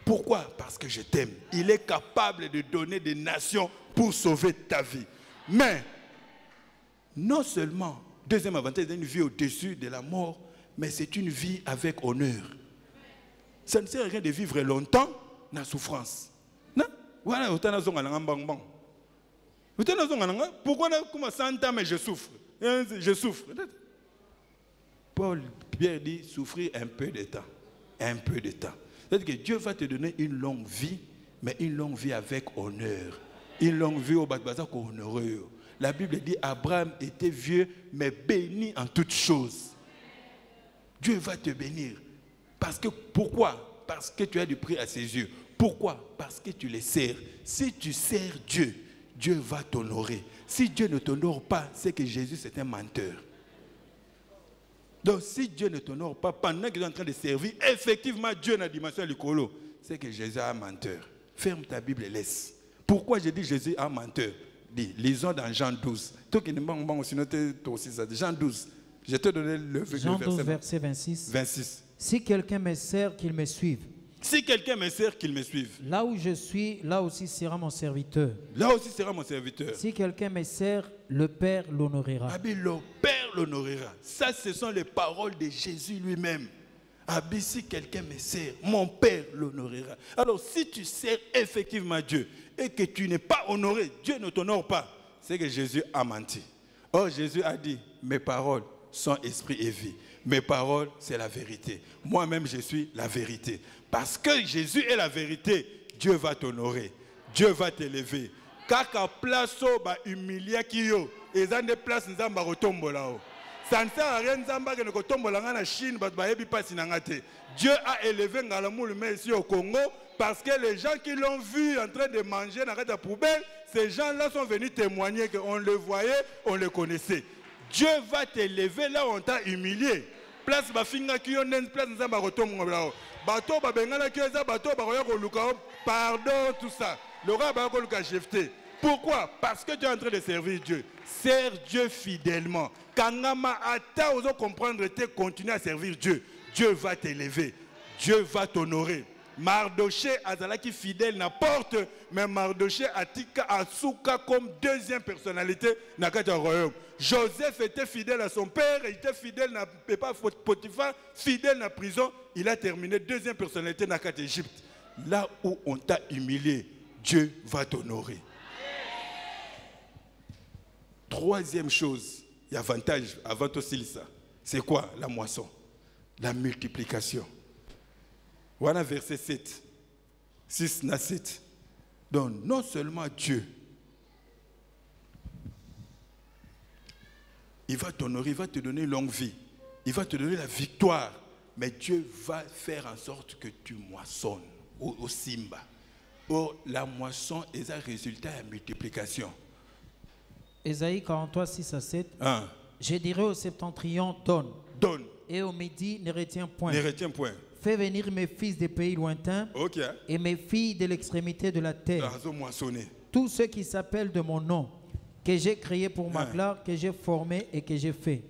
pourquoi? Parce que je t'aime. Il est capable de donner des nations pour sauver ta vie. Mais, non seulement, deuxième avantage, c'est une vie au-dessus de la mort, mais c'est une vie avec honneur. Ça ne sert à rien de vivre longtemps dans la souffrance. Non? Voilà, pourquoi comme 100 ans mais je souffre? Je souffre. Paul Pierre dit souffrir un peu de temps. Un peu de temps. C'est-à-dire que Dieu va te donner une longue vie, mais une longue vie avec honneur. Une longue vie au Bakbazak honoreux. La Bible dit Abraham était vieux, mais béni en toutes choses. Dieu va te bénir. Parce que, pourquoi? Parce que tu as du prix à ses yeux. Pourquoi? Parce que tu les sers. Si tu sers Dieu, Dieu va t'honorer. Si Dieu ne t'honore pas, c'est que Jésus c'est un menteur. Donc si Dieu ne t'honore pas, pendant qu'il est en train de servir, effectivement Dieu n'a dimension l'écolo, c'est que Jésus est un menteur. Ferme ta Bible et laisse. Pourquoi je dis Jésus est un menteur? Dis, lisons dans Jean 12. Toi qui ne m'en aussi noté aussi ça. Jean 12. Je te donné le Jean 12, verset verset 26. 26. Si quelqu'un me sert, qu'il me suive. Si quelqu'un me sert, qu'il me suive. Là où je suis, là aussi sera mon serviteur. Là aussi sera mon serviteur. Si quelqu'un me sert, le Père l'honorera. Abi, le Père l'honorera. Ça, ce sont les paroles de Jésus lui-même. Abi, si quelqu'un me sert, mon Père l'honorera. Alors, si tu sers effectivement Dieu et que tu n'es pas honoré, Dieu ne t'honore pas, c'est que Jésus a menti. Or, Jésus a dit, mes paroles sont esprit et vie. Mes paroles, c'est la vérité. Moi-même, je suis la vérité. Parce que Jésus est la vérité, Dieu va t'honorer. Dieu va t'élever. Kaka place ba humilia kiyo. Et dans des places, nous avons retombe là-haut. Ça ne sert à rien de retomber là en Chine, Dieu a élevé Ngalamoul ici au Congo parce que les gens qui l'ont vu en train de manger dans la poubelle, ces gens-là sont venus témoigner qu'on le voyait, on le connaissait. Dieu va t'élever là où on t'a humilié. Place bafinga kiyo nen place nous avons retombe là-haut. Bateau babengana kiyo za bateau baroya koluka pardon tout ça. Le roi va koluka jefté. Pourquoi? Parce que tu es en train de servir Dieu. Sers Dieu fidèlement. Kangama ata ozo comprendre te continuer à servir Dieu. Dieu va t'élever. Dieu va t'honorer. Mardoché azalaki fidèle n'importe, mais Mardoché atika asuka comme deuxième personnalité dans le royaume. Joseph était fidèle à son père, il était fidèle à Potiphar, fidèle à la prison. Il a terminé deuxième personnalité dans l'Égypte. Là où on t'a humilié, Dieu va t'honorer. Troisième chose, il y a avantage avant aussi ça. C'est quoi? La moisson, la multiplication. Voilà verset 7. 6 na 7. Donc non seulement Dieu, il va t'honorer, il va te donner une longue vie, il va te donner la victoire, mais Dieu va faire en sorte que tu moissonnes au Simba. Or, la moisson est un résultat de la multiplication. Ésaïe 43, 6 à 7. Hein? Je dirai au septentrion, donne. Donne. Et au midi, ne retiens point. Ne retiens point. Fais venir mes fils des pays lointains et mes filles de l'extrémité de la terre. Tous ceux qui s'appellent de mon nom, que j'ai créé pour ma gloire, que j'ai formé et que j'ai fait.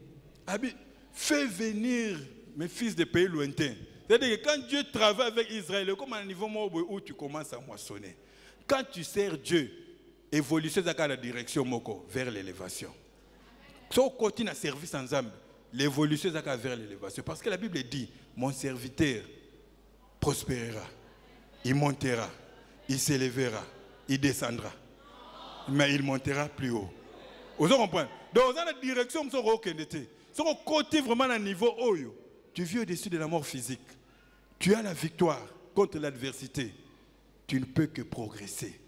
Abi, fais venir mes fils des pays lointains. C'est-à-dire que quand Dieu travaille avec Israël, comme à un niveau où tu commences à moissonner. Quand tu sers Dieu, évolution dans la direction moko vers l'élévation. Si on continue à servir sans âme, l'évolution vers l'élévation. Parce que la Bible dit, mon serviteur prospérera, il montera, il s'élèvera, il descendra. Mais il montera plus haut. Vous comprenez? Donc dans la direction, si on continue vraiment à un niveau haut, tu vis au-dessus de la mort physique. Tu as la victoire contre l'adversité. Tu ne peux que progresser.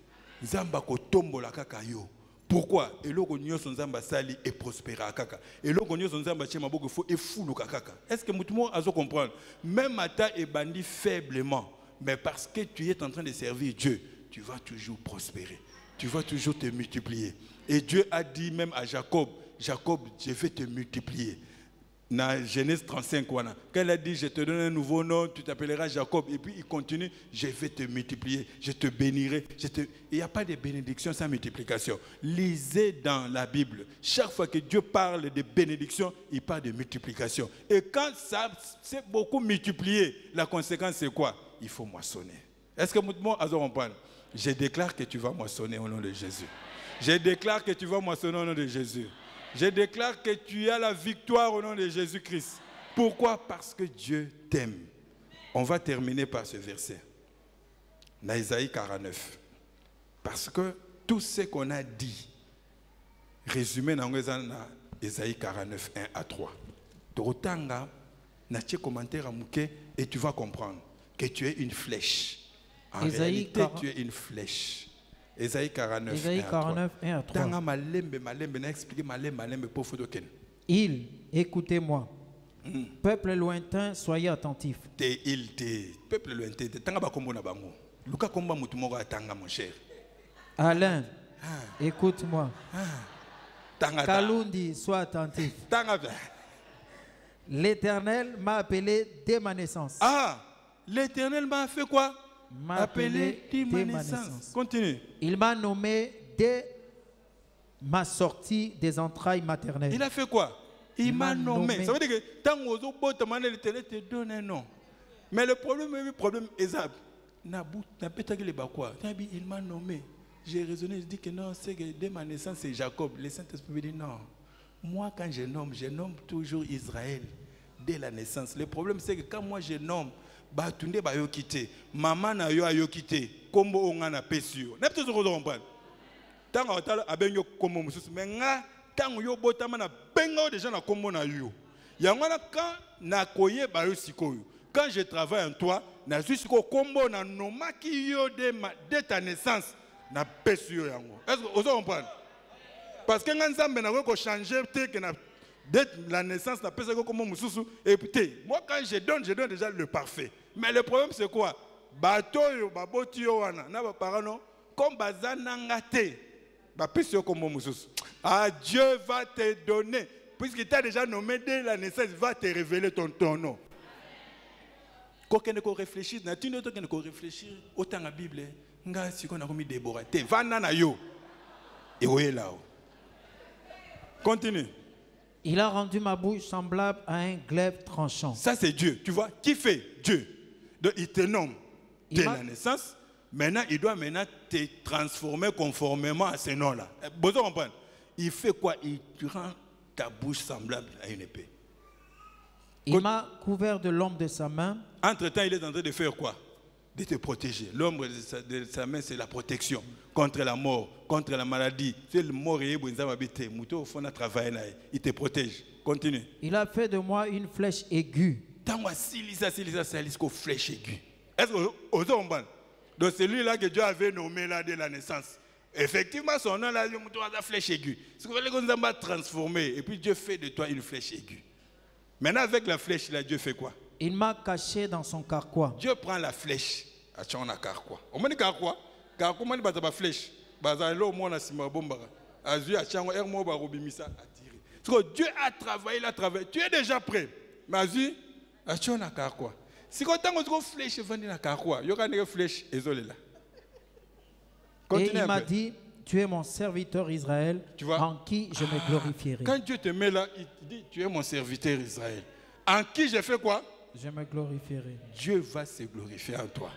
Zamba ko tombola kaka yo. Pourquoi? Et l'on son zamba sali et prospéra kaka. Et l'on son zamba chema boko fo et fou le kaka. Est-ce que mutumo azo comprendre? Même ata et bandi faiblement, mais parce que tu es en train de servir Dieu, tu vas toujours prospérer. Tu vas toujours te multiplier. Et Dieu a dit même à Jacob, Jacob, je vais te multiplier. Dans Genèse 35, quand elle a dit, je te donne un nouveau nom, tu t'appelleras Jacob. Et puis il continue, je vais te multiplier, je te bénirai. Il n'y a pas de bénédiction sans multiplication. Lisez dans la Bible. Chaque fois que Dieu parle de bénédiction, il parle de multiplication. Et quand ça s'est beaucoup multiplié, la conséquence c'est quoi? Il faut moissonner. Est-ce que moi, on parle? Je déclare que tu vas moissonner au nom de Jésus. Je déclare que tu vas moissonner au nom de Jésus. Je déclare que tu as la victoire au nom de Jésus-Christ. Pourquoi? Parce que Dieu t'aime. On va terminer par ce verset. Dans Isaïe 49. Parce que tout ce qu'on a dit, résumé dans Isaïe 49, 1 à 3. Torotanga, n'a pas commentaire à mouké et tu vas comprendre que tu es une flèche. En réalité, tu es une flèche. Isaïe 49, 1 à 3. Il, écoutez-moi. Peuple lointain, soyez attentifs. Peuple lointain. Alain, écoute-moi. Kalundi, sois attentif. L'Éternel m'a appelé dès ma naissance. Ah, l'Éternel m'a fait quoi? M'a appelé dès ma naissance. Continue. Il m'a nommé dès m'a sorti des entrailles maternelles. Il a fait quoi? Il m'a nommé. Ça veut dire que tant que l'Éternel te donne un nom. Mais le problème est il m'a nommé. J'ai raisonné, je dis que non, c'est que dès ma naissance, c'est Jacob. Le Saint-Esprit me dit non. Moi, quand je nomme toujours Israël dès la naissance. Le problème, c'est que quand moi je nomme, Batunde ba yo quitté, maman na yo ayo quitté, kombo onga na pesio. N'a pas tout comprendre. Tant que abenyo kombo mususu, mais nga tant yo botama na bengo déjà na kombo na yo. Yangwana quand na koye ba yo sikoyo. Quand je travaille en toi, na suis siko kombo na nomaki yo dès ta naissance na pesio yango. Est-ce que vous comprenez? Parce que quand Nzambe na ko changer que na dès la naissance na pesio kombo mususu et moi quand je donne déjà le parfait. Mais le problème c'est quoi? Bato yo baboti yo wana na ba parents non comme bazana ngate ba pesio kombo mususu. Ah, Dieu va te donner puisqu'il t'a déjà nommé dès la naissance, il va te révéler ton nom. Quand on réfléchit, on réfléchir autant la Bible, nga si on a commis Déborah, te vana na yo. Et où est là? Continue. Il a rendu ma bouche semblable à un glaive tranchant. Ça c'est Dieu, tu vois, qui fait Dieu? Donc, il te nomme dès la naissance. Maintenant, il doit te transformer conformément à ce nom-là. Vous comprenez? Il fait quoi? Il rend ta bouche semblable à une épée. Il m'a couvert de l'ombre de sa main. Entre-temps, il est en train de faire quoi? De te protéger. L'ombre de sa main, c'est la protection contre la mort, contre la maladie. C'est le mort et il te protège. Continue. Il a fait de moi une flèche aiguë. Flèche aiguë. Est-ce que vous comprenez? Donc celui-là que Dieu avait nommé là dès la naissance. Effectivement, son nom là, la flèche aiguë. Ce qu'on va transformer. Et puis Dieu fait de toi une flèche aiguë. Maintenant, avec la flèche, là, Dieu fait quoi? Il m'a caché dans son carquois. Dieu prend la flèche. On a carquois. On m'a dit carquois. Carquois, on m'a dit la flèche. Dieu a travaillé, Tu es déjà prêt. Mais on a carquois. Si on a une flèche, on a carquois. Il y a une flèche, et il m'a dit, tu es mon serviteur Israël, en qui je me glorifierai. Quand Dieu te met là, il te dit, tu es mon serviteur Israël. En qui je fais quoi? Je me glorifierai. Dieu va se glorifier en toi.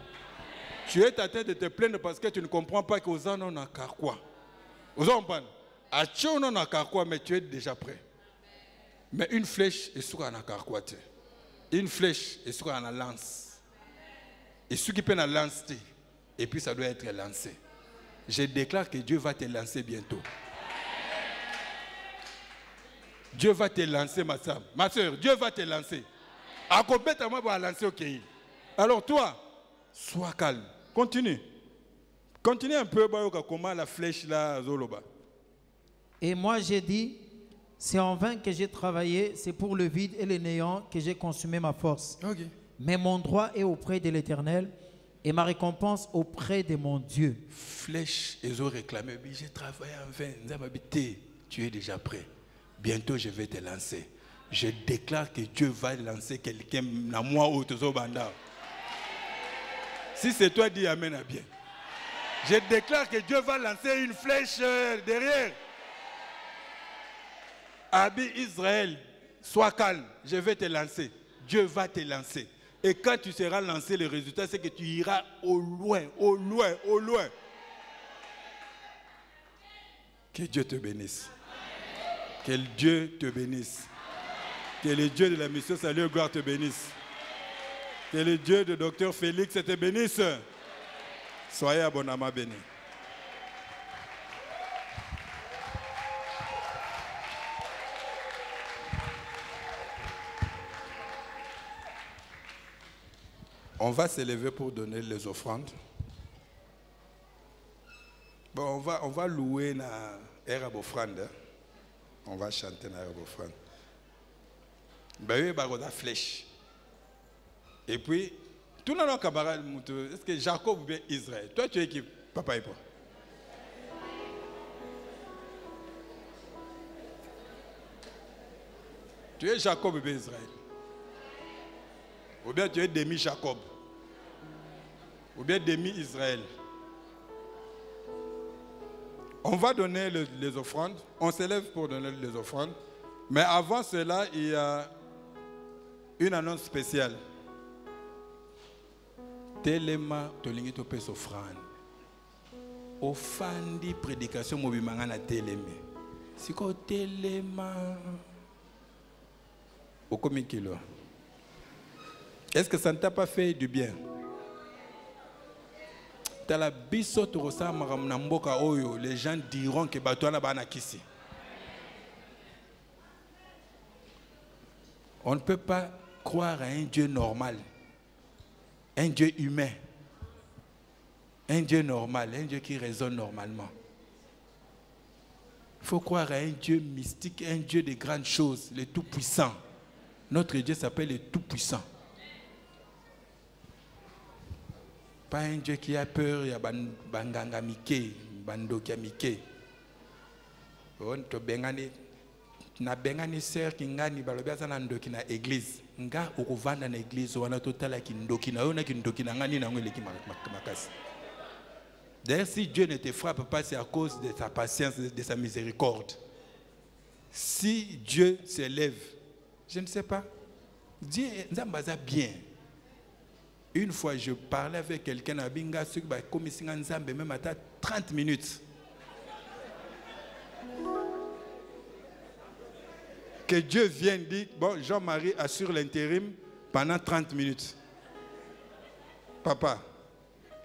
Tu es en train de te plaindre parce que tu ne comprends pas qu'aux gens on a quoi. Aux gens on a quoi, mais tu es déjà prêt. Mais une flèche est sur un quoi. Une flèche est sur un lance. Et ce qui peut la lancer, et puis ça doit être lancé. Je déclare que Dieu va te lancer bientôt. Dieu va te lancer, ma soeur. Ma soeur, Dieu va te lancer. Alors toi, sois calme. Continue. Continue un peu comment la flèche là, Zoloba. Et moi j'ai dit, c'est en vain que j'ai travaillé, c'est pour le vide et le néant que j'ai consumé ma force. Okay. Mais mon droit est auprès de l'Éternel et ma récompense auprès de mon Dieu. Flèche, ils ont réclamé, j'ai travaillé en vain, tu es déjà prêt. Bientôt je vais te lancer. Je déclare que Dieu va lancer quelqu'un à moi ou au banda. Si c'est toi, dis Amen à bien. Je déclare que Dieu va lancer une flèche derrière. Abi Israël, sois calme, je vais te lancer. Dieu va te lancer. Et quand tu seras lancé, le résultat, c'est que tu iras au loin, au loin, au loin. Que Dieu te bénisse. Que Dieu te bénisse. Que le Dieu de la mission Salut et Gloire te bénisse. Que le Dieu de Dr Félix te bénisse. Soyez abondamment bénis. On va s'élever pour donner les offrandes. Bon, on va louer na era offrande. On va chanter na era offrande. Ben oui, la flèche. Et puis, tout le monde camarade, est-ce que Jacob ou bien Israël? Toi, tu es qui, papa et papa? Tu es Jacob ou bien Israël? Ou bien tu es demi-Jacob? Ou bien demi-Israël? On va donner les offrandes. On s'élève pour donner les offrandes. Mais avant cela, il y a une annonce spéciale. Telema tolingi topes offrande. Offandi prédication mobimanga na teleme. Siko telema. Okomikilo. Est-ce que ça ne t'a pas fait du bien? Les gens diront que on ne peut pas croire à un Dieu normal, un Dieu humain, un Dieu normal, un Dieu qui raisonne normalement. Il faut croire à un Dieu mystique, un Dieu de grandes choses, le Tout-Puissant. Notre Dieu s'appelle le Tout-Puissant. Pas un Dieu qui a peur, il y a banganga mike, bandokia mike. On to bengani na bengani sœur ki ngani balobia sana ndoki na église. Nga okuvanda na église wana totala ki ndoki na yo na ki ndoki na ngani na ngwe leki makasi. D'ailleurs, si Dieu ne te frappe pas, c'est à cause de sa patience, de sa miséricorde. Si Dieu s'élève, je ne sais pas, Dieu Nzambaza bien. Une fois, je parlais avec quelqu'un à Binga, comme même à 30 minutes. Que Dieu vienne dire, bon, Jean-Marie assure l'intérim pendant 30 minutes. Papa,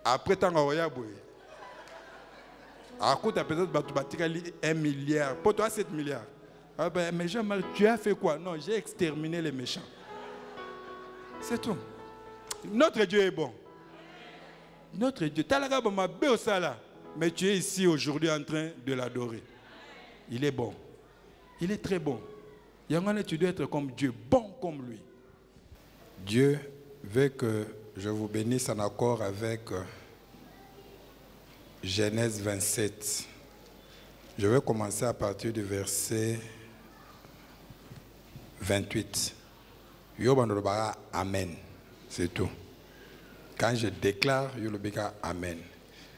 après tant que à coup, tu as peut-être 1 milliard. Pour toi, 7 milliards. Ah ben, mais Jean-Marie, tu as fait quoi? Non, j'ai exterminé les méchants. C'est tout. Notre Dieu est bon. Notre Dieu. Mais tu es ici aujourd'hui en train de l'adorer. Il est bon. Il est très bon. Tu dois être comme Dieu, bon comme lui. Dieu veut que je vous bénisse en accord avec Genèse 27. Je vais commencer à partir du verset 28. Amen. C'est tout. Quand je déclare, Amen.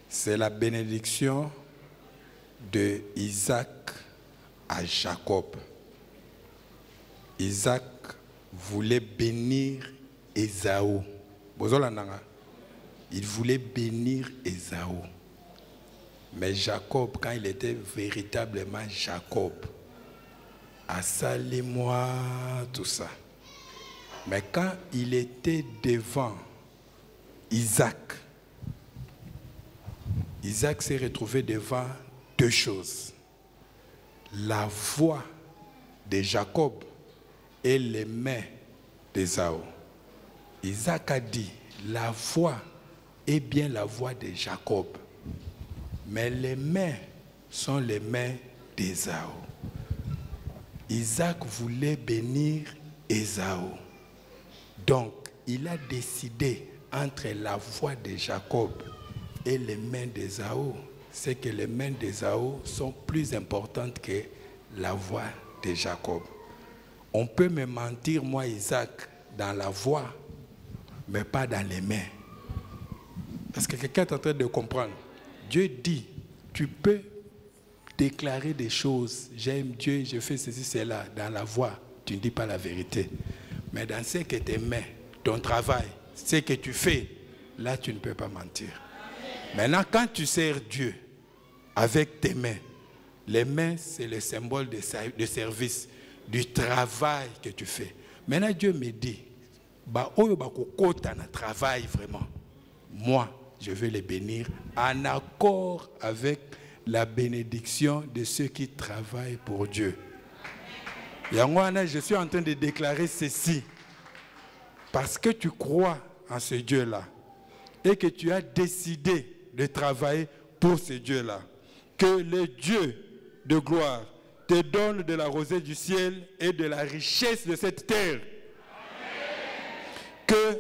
C'est la bénédiction de Isaac à Jacob. Isaac voulait bénir Ésaü. Il voulait bénir Ésaü. Mais Jacob, quand il était véritablement Jacob, assalez-moi tout ça. Mais quand il était devant Isaac, Isaac s'est retrouvé devant deux choses. La voix de Jacob et les mains d'Ésaü. Isaac a dit, la voix est bien la voix de Jacob, mais les mains sont les mains d'Ésaü. Isaac voulait bénir Ésaü. Donc, il a décidé entre la voix de Jacob et les mains d'Ésaü, c'est que les mains d'Ésaü sont plus importantes que la voix de Jacob. On peut me mentir, moi, Isaac, dans la voix, mais pas dans les mains. Parce que quelqu'un est en train de comprendre. Dieu dit, tu peux déclarer des choses, j'aime Dieu, je fais ceci, cela, dans la voix, tu ne dis pas la vérité. Mais dans ce que tes mains, ton travail, ce que tu fais, là tu ne peux pas mentir. Maintenant, quand tu sers Dieu avec tes mains, les mains c'est le symbole de service, du travail que tu fais. Maintenant, Dieu me dit, travail vraiment. Moi, je vais les bénir en accord avec la bénédiction de ceux qui travaillent pour Dieu. Je suis en train de déclarer ceci. Parce que tu crois en ce Dieu-là et que tu as décidé de travailler pour ce Dieu-là, que le Dieu de gloire te donne de la rosée du ciel et de la richesse de cette terre. Amen. Que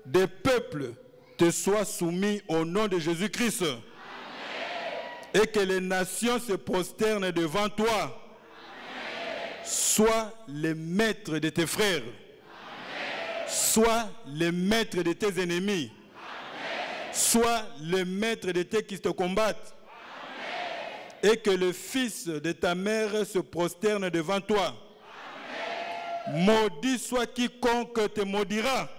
des peuples te soient soumis au nom de Jésus-Christ. Amen. Et que les nations se prosternent devant toi. Amen. Sois le maître de tes frères. Amen. Sois le maître de tes ennemis. Amen. Sois le maître de tes qui te combattent. Amen. Et que le fils de ta mère se prosterne devant toi. Amen. Maudit soit quiconque te maudira.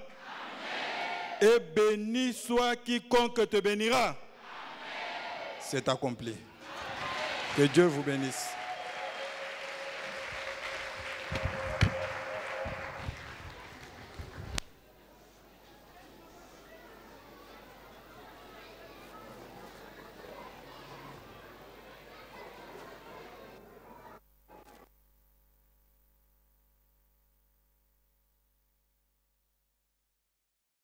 Amen. Et béni soit quiconque te bénira. Amen. C'est accompli. Que Dieu vous bénisse.